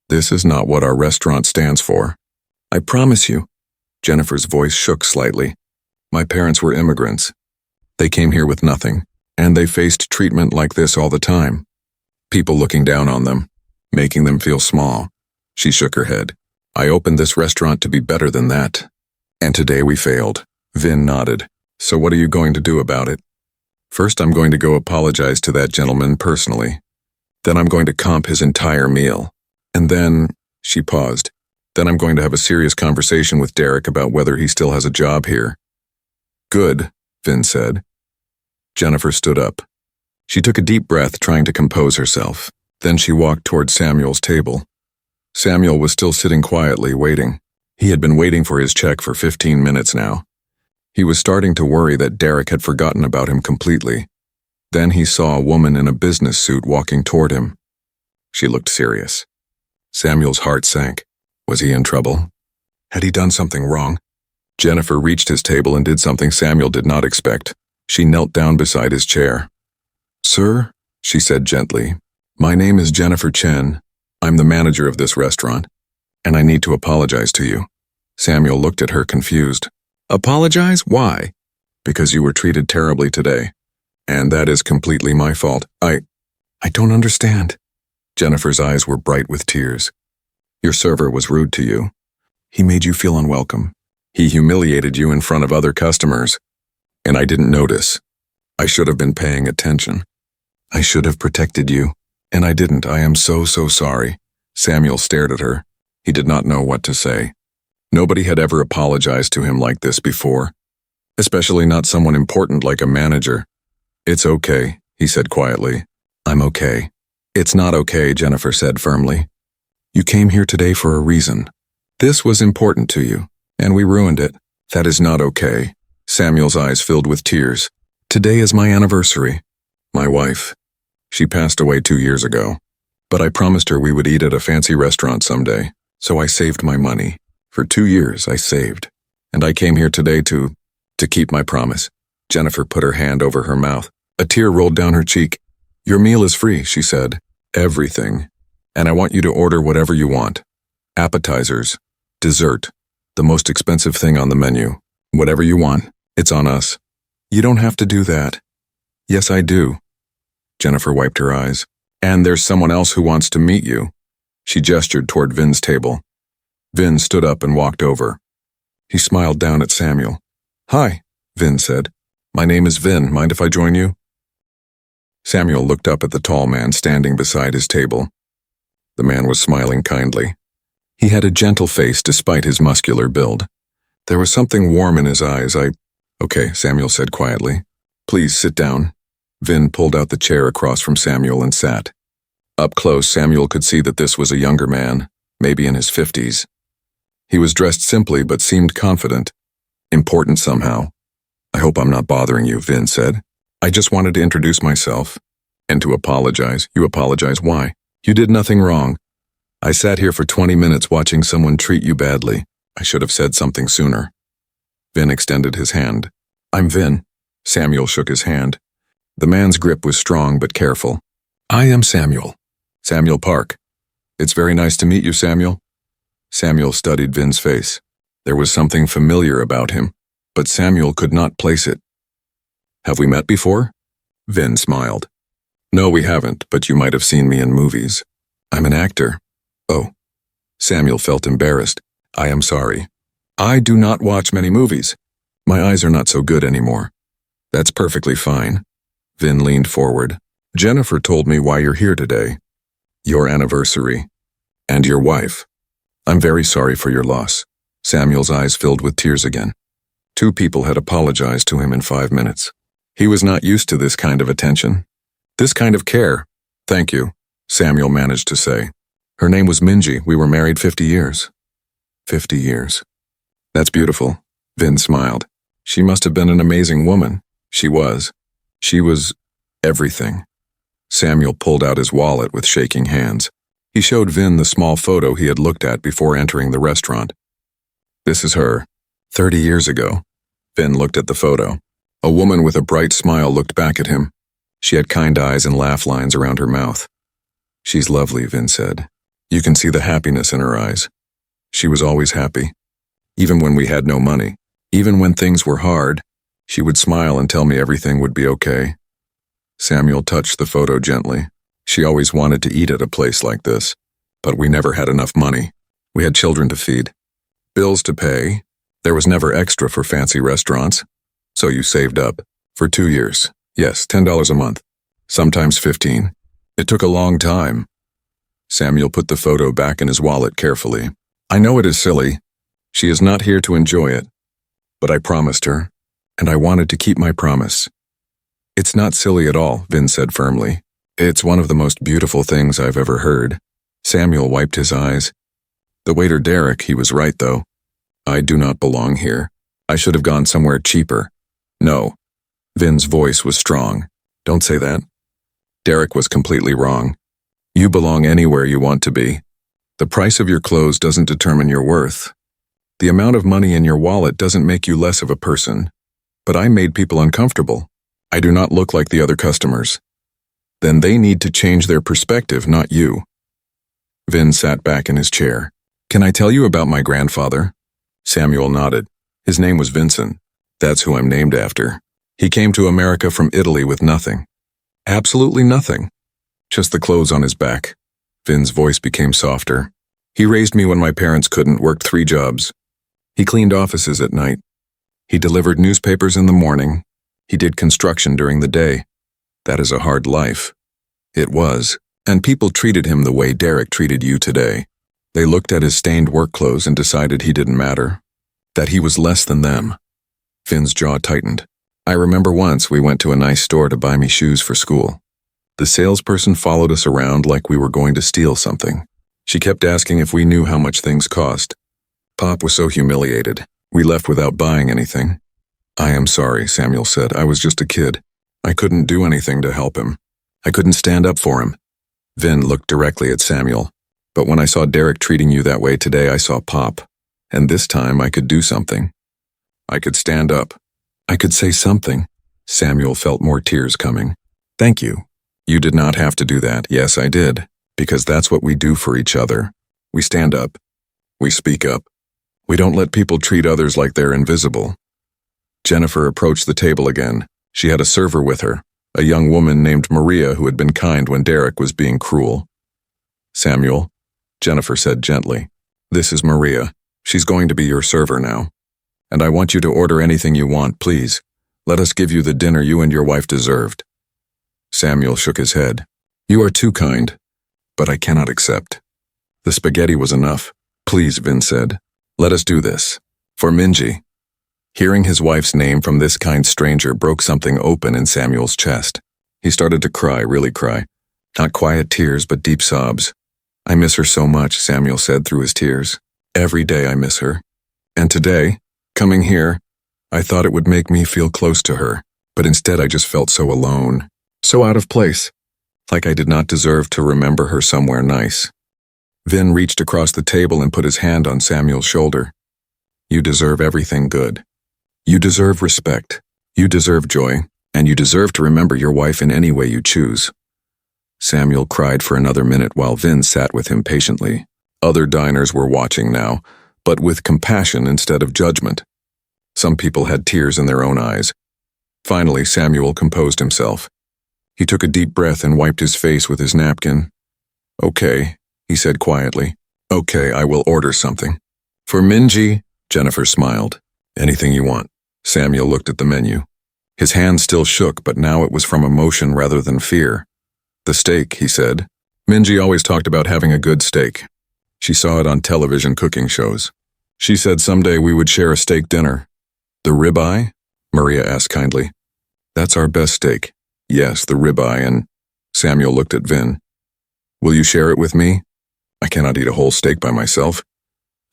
This is not what our restaurant stands for. I promise you. Jennifer's voice shook slightly. My parents were immigrants. They came here with nothing, and they faced treatment like this all the time. People looking down on them, making them feel small. She shook her head. I opened this restaurant to be better than that. And today we failed. Vin nodded. So what are you going to do about it? First, I'm going to go apologize to that gentleman personally. Then I'm going to comp his entire meal. And then, she paused, then I'm going to have a serious conversation with Derek about whether he still has a job here. Good, Vin said. Jennifer stood up. She took a deep breath, trying to compose herself. Then she walked toward Samuel's table. Samuel was still sitting quietly, waiting. He had been waiting for his check for 15 minutes now. He was starting to worry that Derek had forgotten about him completely. Then he saw a woman in a business suit walking toward him. She looked serious. Samuel's heart sank. Was he in trouble? Had he done something wrong? Jennifer reached his table and did something Samuel did not expect. She knelt down beside his chair. Sir, she said gently, my name is Jennifer Chen. I'm the manager of this restaurant, and I need to apologize to you. Samuel looked at her confused. Apologize? Why? Because you were treated terribly today, and that is completely my fault. I don't understand. Jennifer's eyes were bright with tears. Your server was rude to you. He made you feel unwelcome. He humiliated you in front of other customers. And I didn't notice. I should have been paying attention. I should have protected you. And I didn't. I am so sorry. Samuel stared at her. He did not know what to say. Nobody had ever apologized to him like this before. Especially not someone important like a manager. It's okay, he said quietly. I'm okay. It's not okay, Jennifer said firmly. You came here today for a reason. This was important to you, and we ruined it. That is not okay. Samuel's eyes filled with tears. Today is my anniversary. My wife. She passed away 2 years ago. But I promised her we would eat at a fancy restaurant someday, so I saved my money. For 2 years, I saved. And I came here today to keep my promise. Jennifer put her hand over her mouth. A tear rolled down her cheek. Your meal is free, she said. Everything. And I want you to order whatever you want. Appetizers, dessert, the most expensive thing on the menu. Whatever you want, it's on us. You don't have to do that. Yes, I do. Jennifer wiped her eyes. And there's someone else who wants to meet you. She gestured toward Vin's table. Vin stood up and walked over. He smiled down at Samuel. Hi, Vin said. My name is Vin. Mind if I join you? Samuel looked up at the tall man standing beside his table. The man was smiling kindly. He had a gentle face despite his muscular build. There was something warm in his eyes. Okay, Samuel said quietly. Please sit down. Vin pulled out the chair across from Samuel and sat. Up close, Samuel could see that this was a younger man, maybe in his 50s. He was dressed simply but seemed confident. Important somehow. I hope I'm not bothering you, Vin said. I just wanted to introduce myself. And to apologize. You apologize why? You did nothing wrong. I sat here for 20 minutes watching someone treat you badly. I should have said something sooner. Vin extended his hand. I'm Vin. Samuel shook his hand. The man's grip was strong but careful. I am Samuel. Samuel Park. It's very nice to meet you, Samuel. Samuel studied Vin's face. There was something familiar about him, but Samuel could not place it. Have we met before? Vin smiled. No, we haven't, but you might have seen me in movies. I'm an actor. Oh. Samuel felt embarrassed. I am sorry. I do not watch many movies. My eyes are not so good anymore. That's perfectly fine. Vin leaned forward. Jennifer told me why you're here today. Your anniversary. And your wife. I'm very sorry for your loss. Samuel's eyes filled with tears again. 2 people had apologized to him in 5 minutes. He was not used to this kind of attention. This kind of care. Thank you, Samuel managed to say. Her name was Minji. We were married 50 years. 50 years. That's beautiful. Vin smiled. She must have been an amazing woman. She was. She was everything. Samuel pulled out his wallet with shaking hands. He showed Vin the small photo he had looked at before entering the restaurant. This is her. 30 years ago. Vin looked at the photo. A woman with a bright smile looked back at him. She had kind eyes and laugh lines around her mouth. She's lovely, Vin said. You can see the happiness in her eyes. She was always happy. Even when we had no money, even when things were hard, she would smile and tell me everything would be okay. Samuel touched the photo gently. She always wanted to eat at a place like this, but we never had enough money. We had children to feed, bills to pay. There was never extra for fancy restaurants. So you saved up. For 2 years. Yes, $10 a month. Sometimes 15. It took a long time. Samuel put the photo back in his wallet carefully. I know it is silly. She is not here to enjoy it. But I promised her, and I wanted to keep my promise. It's not silly at all, Vin said firmly. It's one of the most beautiful things I've ever heard. Samuel wiped his eyes. The waiter Derek, he was right though. I do not belong here. I should have gone somewhere cheaper. No. Vin's voice was strong. Don't say that. Derek was completely wrong. You belong anywhere you want to be. The price of your clothes doesn't determine your worth. The amount of money in your wallet doesn't make you less of a person. But I made people uncomfortable. I do not look like the other customers. Then they need to change their perspective, not you. Vin sat back in his chair. Can I tell you about my grandfather? Samuel nodded. His name was Vincent. That's who I'm named after. He came to America from Italy with nothing. Absolutely nothing. Just the clothes on his back. Vin's voice became softer. He raised me when my parents couldn't, worked 3 jobs. He cleaned offices at night. He delivered newspapers in the morning. He did construction during the day. That is a hard life. It was. And people treated him the way Derek treated you today. They looked at his stained work clothes and decided he didn't matter. That he was less than them. Vin's jaw tightened. I remember once we went to a nice store to buy me shoes for school. The salesperson followed us around like we were going to steal something. She kept asking if we knew how much things cost. Pop was so humiliated. We left without buying anything. I am sorry, Samuel said. I was just a kid. I couldn't do anything to help him. I couldn't stand up for him. Vin looked directly at Samuel. But when I saw Derek treating you that way today, I saw Pop. And this time I could do something. I could stand up. I could say something. Samuel felt more tears coming. Thank you. You did not have to do that. Yes, I did. Because that's what we do for each other. We stand up. We speak up. We don't let people treat others like they're invisible. Jennifer approached the table again. She had a server with her, a young woman named Maria who had been kind when Derek was being cruel. Samuel, Jennifer said gently, this is Maria. She's going to be your server now. And I want you to order anything you want, please. Let us give you the dinner you and your wife deserved. Samuel shook his head. You are too kind, but I cannot accept. The spaghetti was enough. Please, Vin said. Let us do this. For Minji. Hearing his wife's name from this kind stranger broke something open in Samuel's chest. He started to cry, really cry. Not quiet tears, but deep sobs. I miss her so much, Samuel said through his tears. Every day I miss her. And today, coming here, I thought it would make me feel close to her, but instead I just felt so alone, so out of place, like I did not deserve to remember her somewhere nice. Vin reached across the table and put his hand on Samuel's shoulder. You deserve everything good. You deserve respect. You deserve joy, and you deserve to remember your wife in any way you choose. Samuel cried for another minute while Vin sat with him patiently. Other diners were watching now, but with compassion instead of judgment. Some people had tears in their own eyes. Finally, Samuel composed himself. He took a deep breath and wiped his face with his napkin. Okay, he said quietly. Okay, I will order something. For Minji, Jennifer smiled. Anything you want. Samuel looked at the menu. His hand still shook, but now it was from emotion rather than fear. The steak, he said. Minji always talked about having a good steak. She saw it on television cooking shows. She said someday we would share a steak dinner. The ribeye? Maria asked kindly. That's our best steak. Yes, the ribeye, and Samuel looked at Vin. Will you share it with me? I cannot eat a whole steak by myself.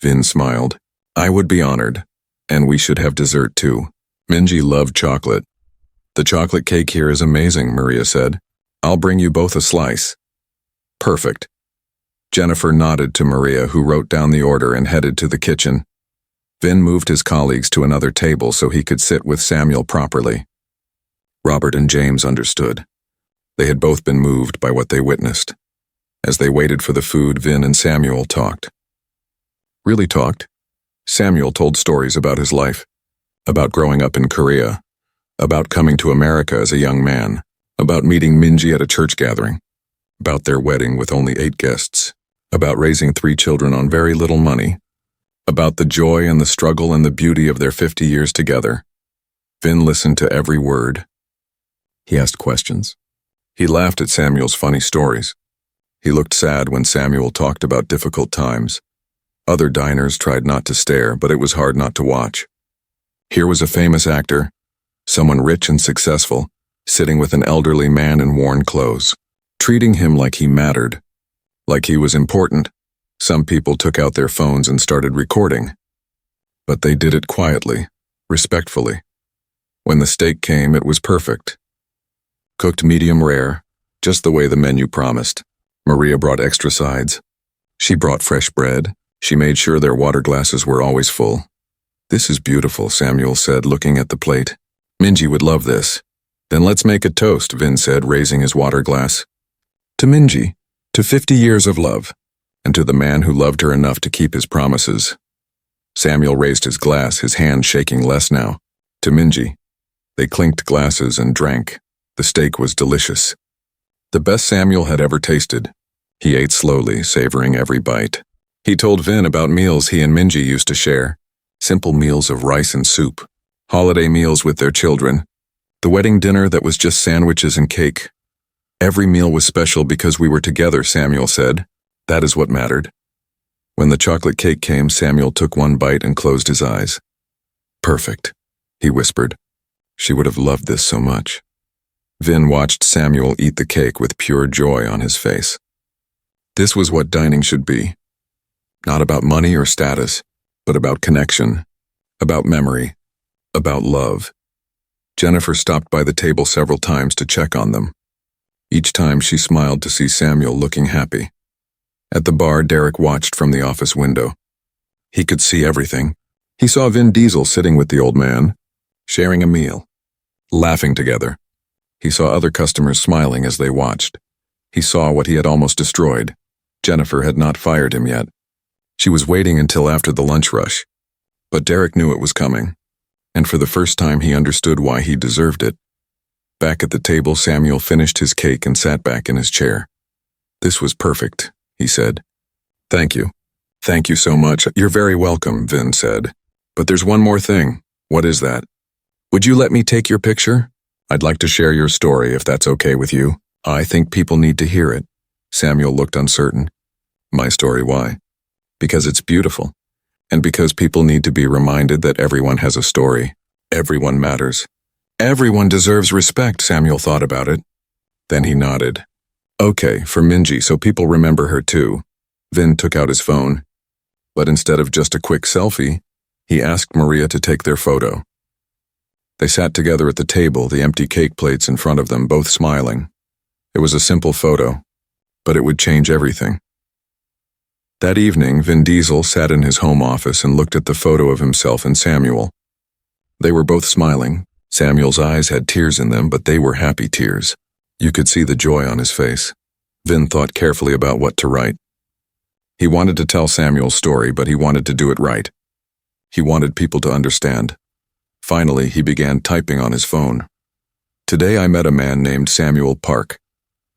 Vin smiled. I would be honored. And we should have dessert too. Minji loved chocolate. The chocolate cake here is amazing, Maria said. I'll bring you both a slice. Perfect. Jennifer nodded to Maria, who wrote down the order and headed to the kitchen. Vin moved his colleagues to another table so he could sit with Samuel properly. Robert and James understood. They had both been moved by what they witnessed. As they waited for the food, Vin and Samuel talked. Really talked. Samuel told stories about his life, about growing up in Korea, about coming to America as a young man, about meeting Minji at a church gathering, about their wedding with only 8 guests, about raising 3 children on very little money, about the joy and the struggle and the beauty of their 50 years together. Vin listened to every word. He asked questions. He laughed at Samuel's funny stories. He looked sad when Samuel talked about difficult times. Other diners tried not to stare, but it was hard not to watch. Here was a famous actor, someone rich and successful, sitting with an elderly man in worn clothes, treating him like he mattered, like he was important. Some people took out their phones and started recording. But they did it quietly, respectfully. When the steak came, it was perfect. Cooked medium rare, just the way the menu promised. Maria brought extra sides. She brought fresh bread. She made sure their water glasses were always full. This is beautiful, Samuel said, looking at the plate. Minji would love this. Then let's make a toast, Vin said, raising his water glass. To Minji, to 50 years of love, and to the man who loved her enough to keep his promises. Samuel raised his glass, his hand shaking less now. To Minji. They clinked glasses and drank. The steak was delicious. The best Samuel had ever tasted. He ate slowly, savoring every bite. He told Vin about meals he and Minji used to share. Simple meals of rice and soup. Holiday meals with their children. The wedding dinner that was just sandwiches and cake. Every meal was special because we were together, Samuel said. That is what mattered. When the chocolate cake came, Samuel took one bite and closed his eyes. Perfect, he whispered. She would have loved this so much. Vin watched Samuel eat the cake with pure joy on his face. This was what dining should be. Not about money or status, but about connection, about memory, about love. Jennifer stopped by the table several times to check on them. Each time she smiled to see Samuel looking happy. At the bar, Derek watched from the office window. He could see everything. He saw Vin Diesel sitting with the old man, sharing a meal, laughing together. He saw other customers smiling as they watched. He saw what he had almost destroyed. Jennifer had not fired him yet. She was waiting until after the lunch rush. But Derek knew it was coming, and for the first time he understood why he deserved it. Back at the table, Samuel finished his cake and sat back in his chair. This was perfect, he said. Thank you. Thank you so much. You're very welcome, Vin said. But there's one more thing. What is that? Would you let me take your picture? I'd like to share your story if that's okay with you. I think people need to hear it. Samuel looked uncertain. My story, why? Because it's beautiful. And because people need to be reminded that everyone has a story. Everyone matters. Everyone deserves respect, Samuel thought about it. Then he nodded. Okay, for Minji, so people remember her too. Vin took out his phone. But instead of just a quick selfie, he asked Maria to take their photo. They sat together at the table, the empty cake plates in front of them, both smiling. It was a simple photo, but it would change everything. That evening, Vin Diesel sat in his home office and looked at the photo of himself and Samuel. They were both smiling. Samuel's eyes had tears in them, but they were happy tears. You could see the joy on his face. Vin thought carefully about what to write. He wanted to tell Samuel's story, but he wanted to do it right. He wanted people to understand. Finally, he began typing on his phone. Today I met a man named Samuel Park.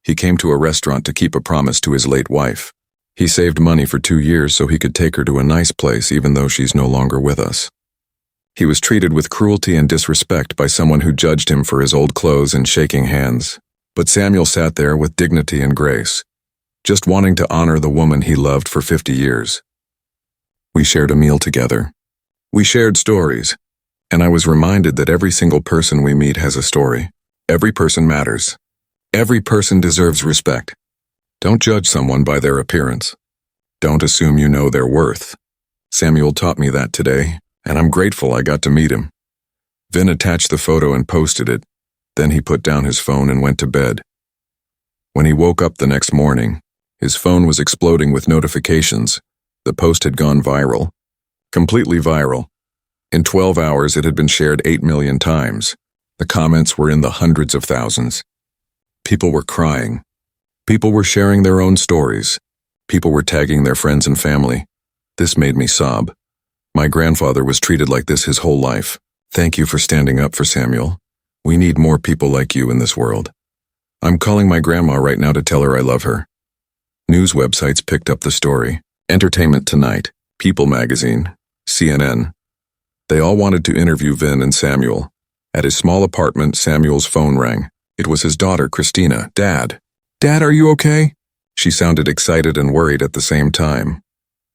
He came to a restaurant to keep a promise to his late wife. He saved money for 2 years so he could take her to a nice place even though she's no longer with us. He was treated with cruelty and disrespect by someone who judged him for his old clothes and shaking hands. But Samuel sat there with dignity and grace, just wanting to honor the woman he loved for 50 years. We shared a meal together. We shared stories, and I was reminded that every single person we meet has a story. Every person matters. Every person deserves respect. Don't judge someone by their appearance. Don't assume you know their worth. Samuel taught me that today, and I'm grateful I got to meet him. Vin attached the photo and posted it. Then he put down his phone and went to bed. When he woke up the next morning, his phone was exploding with notifications. The post had gone viral. Completely viral. In 12 hours, it had been shared 8 million times. The comments were in the hundreds of thousands. People were crying. People were sharing their own stories. People were tagging their friends and family. This made me sob. My grandfather was treated like this his whole life. Thank you for standing up for Samuel. We need more people like you in this world. I'm calling my grandma right now to tell her I love her. News websites picked up the story. Entertainment Tonight, People Magazine, CNN. They all wanted to interview Vin and Samuel. At his small apartment, Samuel's phone rang. It was his daughter, Christina. Dad, are you okay? She sounded excited and worried at the same time.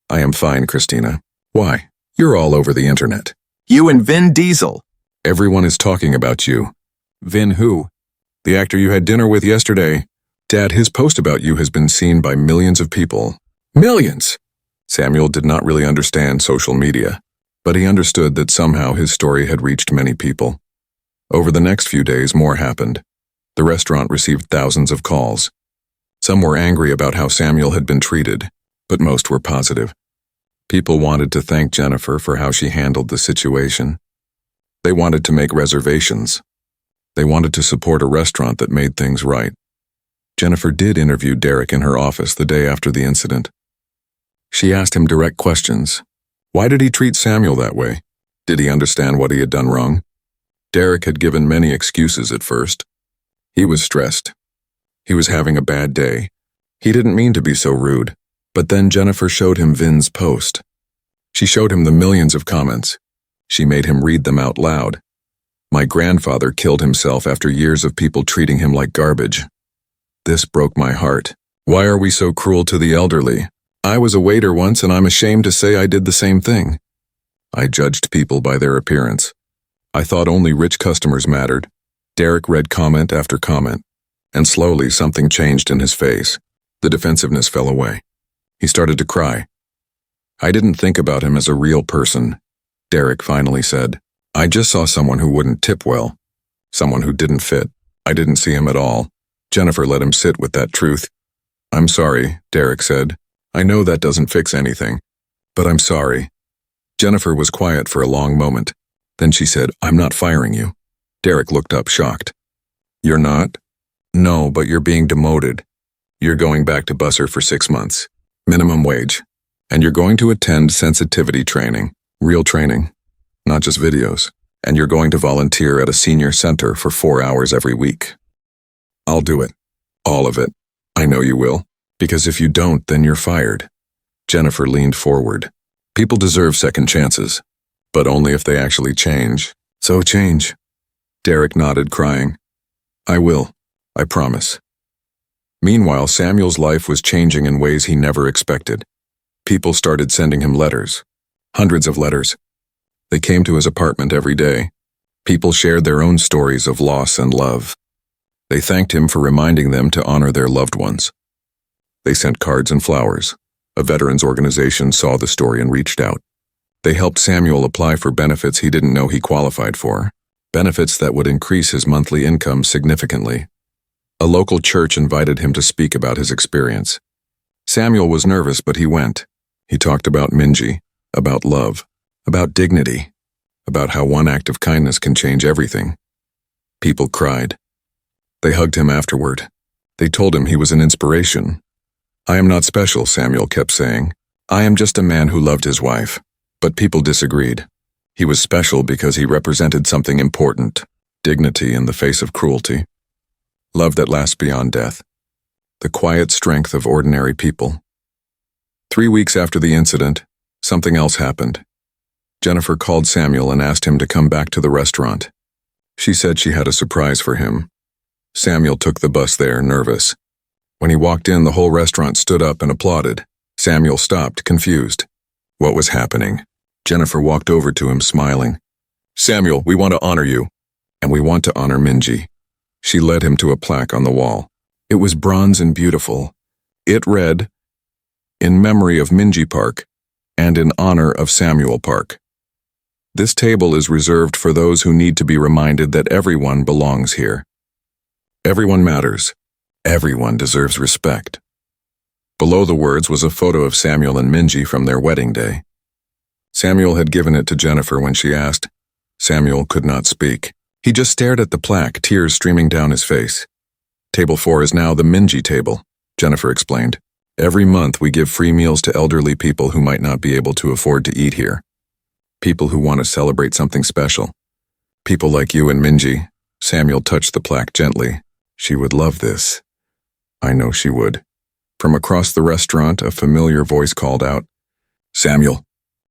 I am fine, Christina. Why? You're all over the internet. You and Vin Diesel. Everyone is talking about you. Vin who? The actor you had dinner with yesterday. Dad, his post about you has been seen by millions of people. Millions! Samuel did not really understand social media, but he understood that somehow his story had reached many people. Over the next few days, more happened. The restaurant received thousands of calls. Some were angry about how Samuel had been treated, but most were positive. People wanted to thank Jennifer for how she handled the situation. They wanted to make reservations. They wanted to support a restaurant that made things right. Jennifer did interview Derek in her office the day after the incident. She asked him direct questions. Why did he treat Samuel that way? Did he understand what he had done wrong? Derek had given many excuses at first. He was stressed. He was having a bad day. He didn't mean to be so rude. But then Jennifer showed him Vin's post. She showed him the millions of comments. She made him read them out loud. My grandfather killed himself after years of people treating him like garbage. This broke my heart. Why are we so cruel to the elderly? I was a waiter once and I'm ashamed to say I did the same thing. I judged people by their appearance. I thought only rich customers mattered. Derek read comment after comment, and slowly something changed in his face. The defensiveness fell away. He started to cry. I didn't think about him as a real person. Derek finally said, I just saw someone who wouldn't tip well. Someone who didn't fit. I didn't see him at all. Jennifer let him sit with that truth. I'm sorry, Derek said. I know that doesn't fix anything, but I'm sorry. Jennifer was quiet for a long moment. Then she said, I'm not firing you. Derek looked up shocked. You're not? No, but you're being demoted. You're going back to Busser for 6 months. Minimum wage. And you're going to attend sensitivity training. Real training. Not just videos. And you're going to volunteer at a senior center for 4 hours every week. I'll do it. All of it. I know you will. Because if you don't, then you're fired. Jennifer leaned forward. People deserve second chances. But only if they actually change. So change. Derek nodded, crying. I will. I promise. Meanwhile, Samuel's life was changing in ways he never expected. People started sending him letters. Hundreds of letters. They came to his apartment every day. People shared their own stories of loss and love. They thanked him for reminding them to honor their loved ones. They sent cards and flowers. A veterans organization saw the story and reached out. They helped Samuel apply for benefits he didn't know he qualified for. benefits that would increase his monthly income significantly. A local church invited him to speak about his experience. Samuel was nervous, but he went. He talked about Minji, about love, about dignity, about how one act of kindness can change everything. People cried. They hugged him afterward. They told him he was an inspiration. "I am not special," Samuel kept saying. "I am just a man who loved his wife." But people disagreed. He was special because he represented something important: dignity in the face of cruelty, love that lasts beyond death, the quiet strength of ordinary people. 3 weeks after the incident, something else happened. Jennifer called Samuel and asked him to come back to the restaurant. She said she had a surprise for him. Samuel took the bus there, nervous. When he walked in, the whole restaurant stood up and applauded. Samuel stopped, confused. What was happening? Jennifer walked over to him, smiling. "Samuel, we want to honor you, and we want to honor Minji." She led him to a plaque on the wall. It was bronze and beautiful. It read, "In memory of Minji Park, and in honor of Samuel Park. This table is reserved for those who need to be reminded that everyone belongs here. Everyone matters. Everyone deserves respect." Below the words was a photo of Samuel and Minji from their wedding day. Samuel had given it to Jennifer when she asked. Samuel could not speak. He just stared at the plaque, tears streaming down his face. "Table 4 is now the Minji table," Jennifer explained. "Every month we give free meals to elderly people who might not be able to afford to eat here. People who want to celebrate something special. People like you and Minji." Samuel touched the plaque gently. "She would love this." "I know she would." From across the restaurant, a familiar voice called out, "Samuel."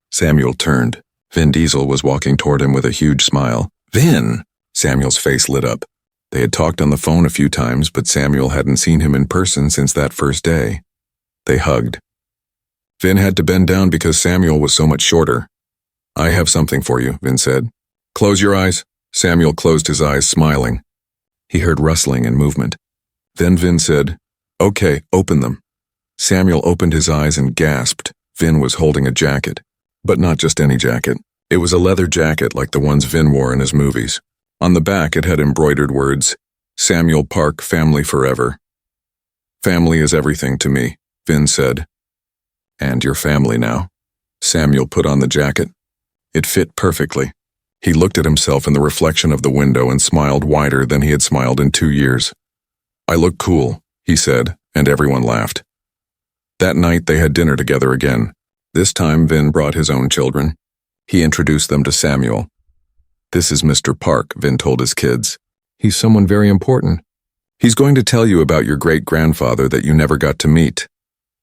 Samuel turned. Vin Diesel was walking toward him with a huge smile. "Vin!" Samuel's face lit up. They had talked on the phone a few times, but Samuel hadn't seen him in person since that first day. They hugged. Vin had to bend down because Samuel was so much shorter. "I have something for you," Vin said. "Close your eyes." Samuel closed his eyes, smiling. He heard rustling and movement. Then Vin said, "Okay, open them." Samuel opened his eyes and gasped. Vin was holding a jacket. But not just any jacket. It was a leather jacket like the ones Vin wore in his movies. On the back it had embroidered words, "Samuel Park, family forever." "Family is everything to me," Vin said. "And your family now." Samuel put on the jacket. It fit perfectly. He looked at himself in the reflection of the window and smiled wider than he had smiled in 2 years. "I look cool," he said, and everyone laughed. That night they had dinner together again. This time Vin brought his own children. He introduced them to Samuel. "This is Mr. Park," Vin told his kids. "He's someone very important. He's going to tell you about your great-grandfather that you never got to meet."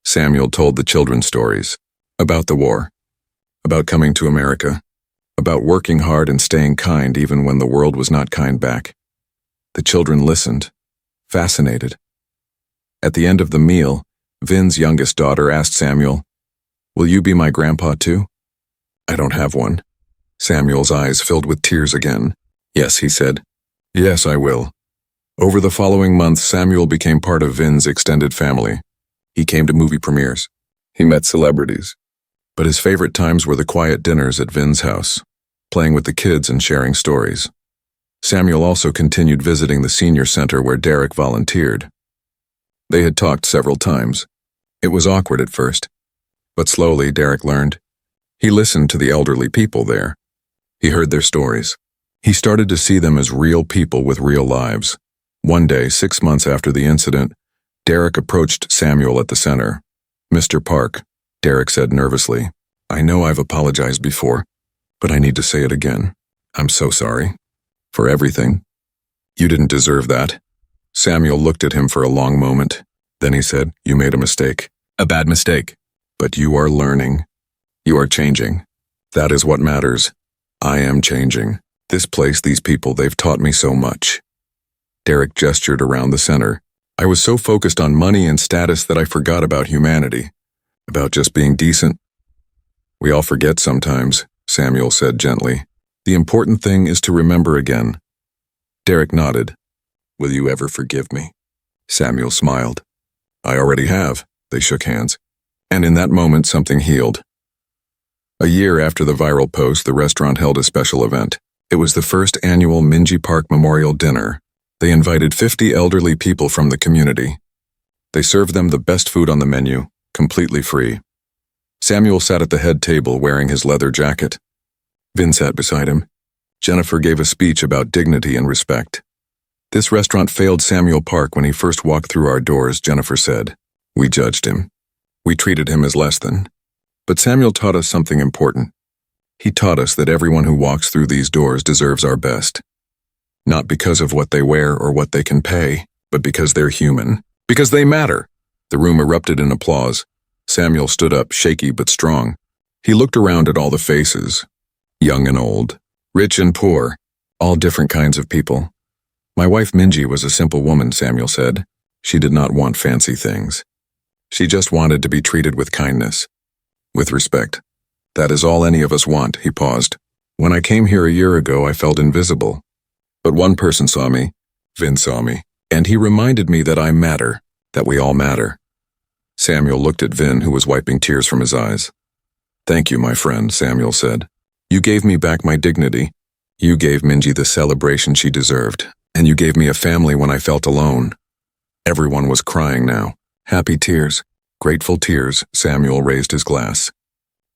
Samuel told the children stories. About the war. About coming to America. About working hard and staying kind even when the world was not kind back. The children listened, fascinated. At the end of the meal, Vin's youngest daughter asked Samuel, "Will you be my grandpa too?" "I don't have one." Samuel's eyes filled with tears again. "Yes," he said. "Yes, I will." Over the following months, Samuel became part of Vin's extended family. He came to movie premieres. He met celebrities. But his favorite times were the quiet dinners at Vin's house, playing with the kids and sharing stories. Samuel also continued visiting the senior center where Derek volunteered. They had talked several times. It was awkward at first. But slowly, Derek learned. He listened to the elderly people there. He heard their stories. He started to see them as real people with real lives. One day, 6 months after the incident, Derek approached Samuel at the center. "Mr. Park," Derek said nervously, "I know I've apologized before, but I need to say it again. I'm so sorry. For everything. You didn't deserve that." Samuel looked at him for a long moment. Then he said, "You made a mistake. A bad mistake. But you are learning. You are changing. That is what matters. I am changing. This place, these people, they've taught me so much." Derek gestured around the center. "I was so focused on money and status that I forgot about humanity. About just being decent." "We all forget sometimes," Samuel said gently. "The important thing is to remember again." Derek nodded. "Will you ever forgive me?" Samuel smiled. "I already have." They shook hands. And in that moment, something healed. A year after the viral post, the restaurant held a special event. It was the first annual Minji Park Memorial Dinner. They invited 50 elderly people from the community. They served them the best food on the menu, completely free. Samuel sat at the head table wearing his leather jacket. Vin sat beside him. Jennifer gave a speech about dignity and respect. This restaurant failed Samuel Park when he first walked through our doors, Jennifer said. We judged him. We treated him as less than. But Samuel taught us something important. He taught us that everyone who walks through these doors deserves our best. Not because of what they wear or what they can pay, but because they're human. Because they matter. The room erupted in applause. Samuel stood up, shaky but strong. He looked around at all the faces. Young and old, rich and poor, all different kinds of people. My wife Minji was a simple woman, Samuel said. She did not want fancy things. She just wanted to be treated with kindness. With respect. That is all any of us want, he paused. When I came here a year ago, I felt invisible. But one person saw me. Vin saw me. And he reminded me that I matter, that we all matter. Samuel looked at Vin, who was wiping tears from his eyes. Thank you, my friend, Samuel said. You gave me back my dignity. You gave Minji the celebration she deserved. And you gave me a family when I felt alone. Everyone was crying now. Happy tears. Grateful tears. Samuel raised his glass.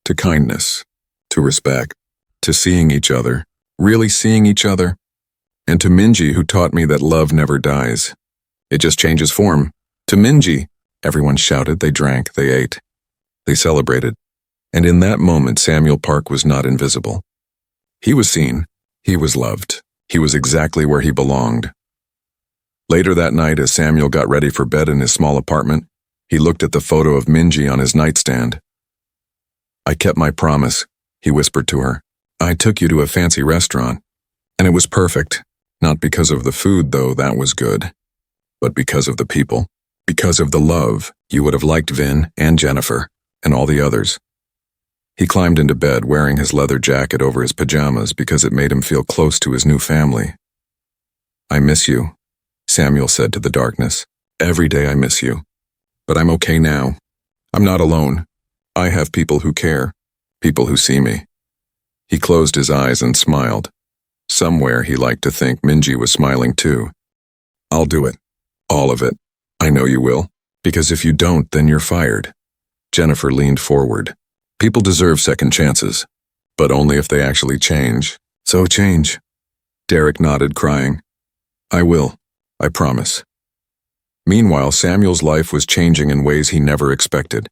To kindness. To respect. To seeing each other. Really seeing each other. And to Minji, who taught me that love never dies. It just changes form. To Minji. Everyone shouted, they drank, they ate. They celebrated. And in that moment, Samuel Park was not invisible. He was seen. He was loved. He was exactly where he belonged. Later that night, as Samuel got ready for bed in his small apartment, he looked at the photo of Minji on his nightstand. I kept my promise, he whispered to her. I took you to a fancy restaurant, and it was perfect. Not because of the food, though, that was good, but because of the people. Because of the love, you would have liked Vin and Jennifer and all the others. He climbed into bed wearing his leather jacket over his pajamas because it made him feel close to his new family. I miss you, Samuel said to the darkness. Every day I miss you. But I'm okay now. I'm not alone. I have people who care, people who see me. He closed his eyes and smiled. Somewhere he liked to think Minji was smiling too. I'll do it. All of it. I know you will. Because if you don't, then you're fired. Jennifer leaned forward. People deserve second chances, but only if they actually change. So change. Derek nodded, crying. I will. I promise. Meanwhile, Samuel's life was changing in ways he never expected.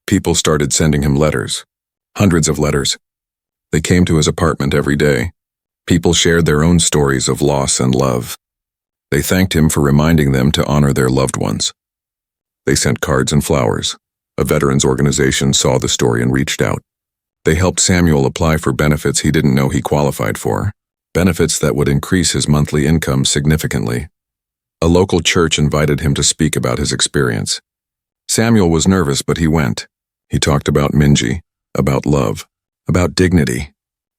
People started sending him letters. Hundreds of letters. They came to his apartment every day. People shared their own stories of loss and love. They thanked him for reminding them to honor their loved ones. They sent cards and flowers. A veterans organization saw the story and reached out. They helped Samuel apply for benefits he didn't know he qualified for, benefits that would increase his monthly income significantly. A local church invited him to speak about his experience. Samuel was nervous, but he went. He talked about Minji, about love, about dignity,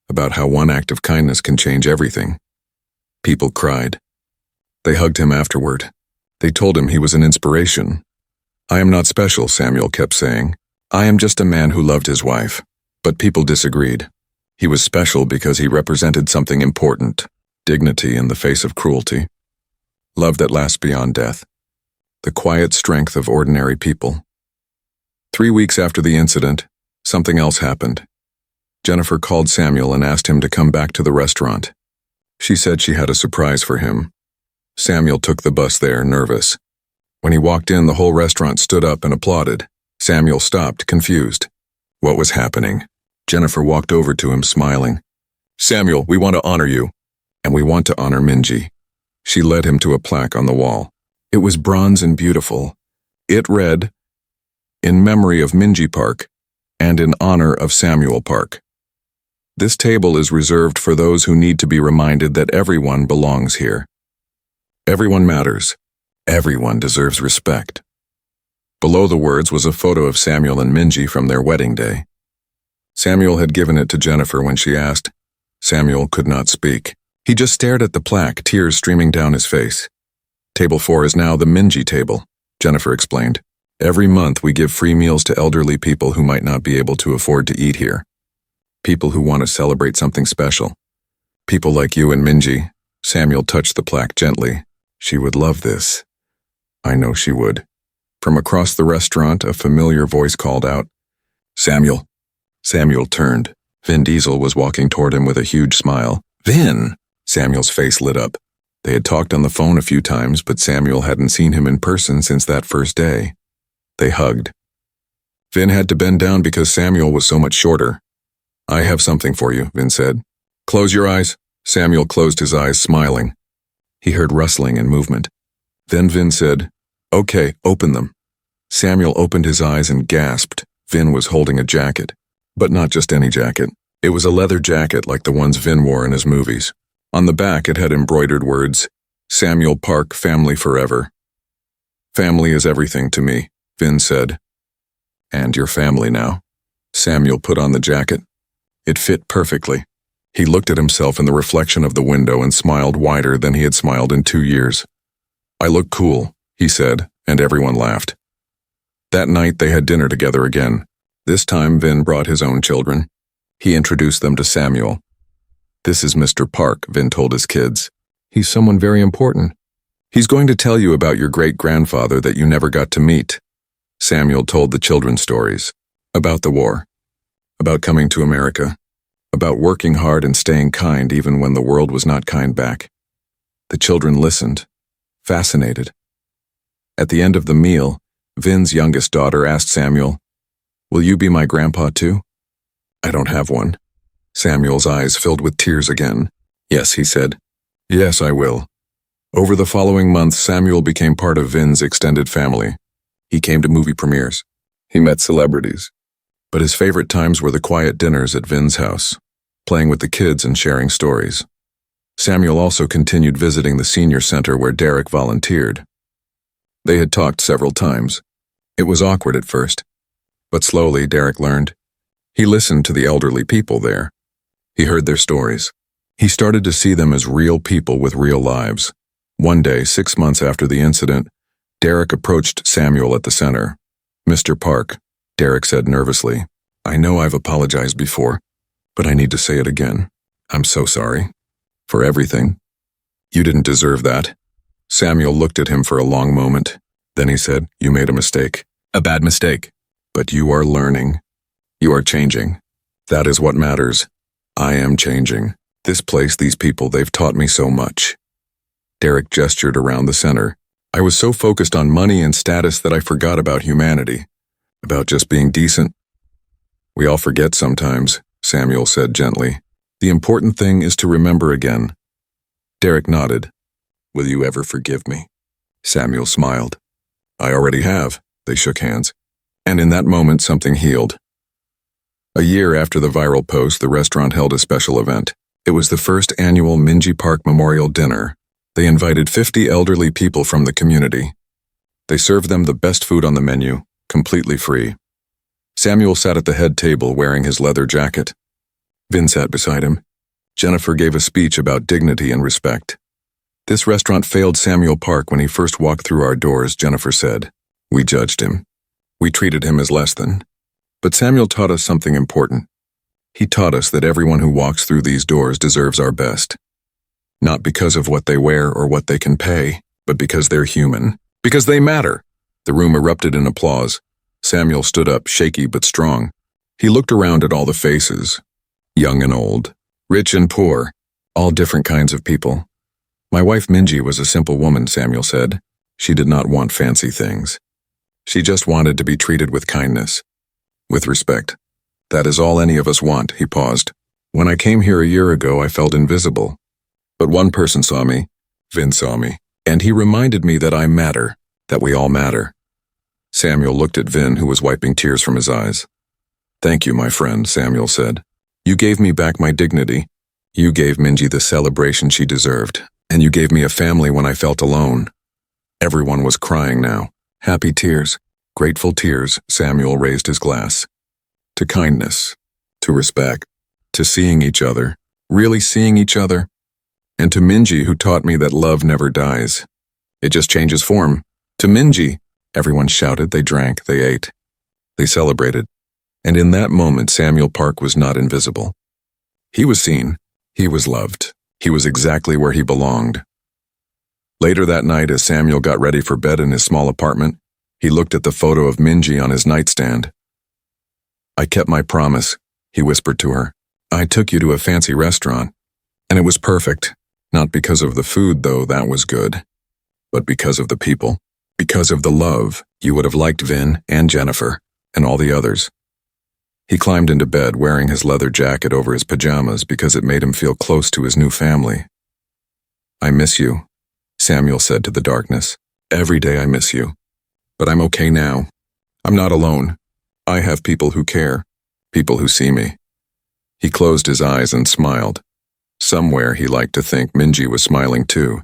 about how one act of kindness can change everything. People cried. They hugged him afterward. They told him he was an inspiration. I am not special, Samuel kept saying. I am just a man who loved his wife. But people disagreed. He was special because he represented something important, dignity in the face of cruelty. Love that lasts beyond death. The quiet strength of ordinary people. 3 weeks after the incident, something else happened. Jennifer called Samuel and asked him to come back to the restaurant. She said she had a surprise for him. Samuel took the bus there, nervous. When he walked in, the whole restaurant stood up and applauded. Samuel stopped, confused. What was happening? Jennifer walked over to him, smiling. Samuel, we want to honor you. And we want to honor Minji. She led him to a plaque on the wall. It was bronze and beautiful. It read, In memory of Minji Park, and in honor of Samuel Park. This table is reserved for those who need to be reminded that everyone belongs here. Everyone matters. Everyone deserves respect. Below the words was a photo of Samuel and Minji from their wedding day. Samuel had given it to Jennifer when she asked. Samuel could not speak. He just stared at the plaque, tears streaming down his face. Table 4 is now the Minji table, Jennifer explained. Every month we give free meals to elderly people who might not be able to afford to eat here. People who want to celebrate something special. People like you and Minji. Samuel touched the plaque gently. She would love this. I know she would. From across the restaurant, a familiar voice called out, Samuel. Samuel turned. Vin Diesel was walking toward him with a huge smile. Vin! Samuel's face lit up. They had talked on the phone a few times, but Samuel hadn't seen him in person since that first day. They hugged. Vin had to bend down because Samuel was so much shorter. I have something for you, Vin said. Close your eyes. Samuel closed his eyes, smiling. He heard rustling and movement. Then Vin said, Okay, open them. Samuel opened his eyes and gasped. Vin was holding a jacket. But not just any jacket. It was a leather jacket like the ones Vin wore in his movies. On the back it had embroidered words, Samuel Park, family forever. Family is everything to me, Vin said. And your family now. Samuel put on the jacket. It fit perfectly. He looked at himself in the reflection of the window and smiled wider than he had smiled in 2 years. I look cool, he said, and everyone laughed. That night they had dinner together again. This time Vin brought his own children. He introduced them to Samuel. This is Mr. Park, Vin told his kids. He's someone very important. He's going to tell you about your great-grandfather that you never got to meet. Samuel told the children stories. About the war. About coming to America. About working hard and staying kind even when the world was not kind back. The children listened, fascinated. At the end of the meal, Vin's youngest daughter asked Samuel, Will you be my grandpa too? I don't have one. Samuel's eyes filled with tears again. Yes, he said. Yes, I will. Over the following months, Samuel became part of Vin's extended family. He came to movie premieres. He met celebrities. But his favorite times were the quiet dinners at Vin's house, playing with the kids and sharing stories. Samuel also continued visiting the senior center where Derek volunteered. They had talked several times. It was awkward at first, but slowly Derek learned. He listened to the elderly people there. He heard their stories. He started to see them as real people with real lives. One day, 6 months after the incident, Derek approached Samuel at the center. Mr. Park, Derek said nervously, I know I've apologized before, but I need to say it again. I'm so sorry. For everything. You didn't deserve that. Samuel looked at him for a long moment. Then he said, You made a mistake. A bad mistake. But you are learning. You are changing. That is what matters. I am changing. This place, these people, they've taught me so much. Derek gestured around the center. I was so focused on money and status that I forgot about humanity. About just being decent. We all forget sometimes, Samuel said gently. The important thing is to remember again. Derek nodded. Will you ever forgive me? Samuel smiled. I already have. They shook hands. And in that moment, something healed. A year after the viral post, the restaurant held a special event. It was the first annual Minji Park Memorial Dinner. They invited 50 elderly people from the community. They served them the best food on the menu, completely free. Samuel sat at the head table wearing his leather jacket. Vin sat beside him. Jennifer gave a speech about dignity and respect. This restaurant failed Samuel Park when he first walked through our doors, Jennifer said. We judged him. We treated him as less than. But Samuel taught us something important. He taught us that everyone who walks through these doors deserves our best. Not because of what they wear or what they can pay, but because they're human. Because they matter. The room erupted in applause. Samuel stood up, shaky but strong. He looked around at all the faces. Young and old, rich and poor, all different kinds of people. My wife Minji was a simple woman, Samuel said. She did not want fancy things. She just wanted to be treated with kindness, with respect. That is all any of us want, he paused. When I came here a year ago, I felt invisible. But one person saw me, Vin saw me, and he reminded me that I matter, that we all matter. Samuel looked at Vin, who was wiping tears from his eyes. Thank you, my friend, Samuel said. You gave me back my dignity. You gave Minji the celebration she deserved, and you gave me a family when I felt alone. Everyone was crying now. Happy tears, grateful tears. Samuel raised his glass. To kindness, to respect, to seeing each other, really seeing each other, and to Minji, who taught me that love never dies. It just changes form. To Minji, everyone shouted, they drank, they ate. They celebrated. And in that moment, Samuel Park was not invisible. He was seen. He was loved. He was exactly where he belonged. Later that night, as Samuel got ready for bed in his small apartment, he looked at the photo of Minji on his nightstand. "I kept my promise," he whispered to her. "I took you to a fancy restaurant, and it was perfect. Not because of the food, though that was good, but because of the people. Because of the love. You would have liked Vin and Jennifer and all the others." He climbed into bed wearing his leather jacket over his pajamas because it made him feel close to his new family. "I miss you," Samuel said to the darkness. "Every day I miss you. But I'm okay now. I'm not alone. I have people who care, people who see me." He closed his eyes and smiled. Somewhere he liked to think Minji was smiling too.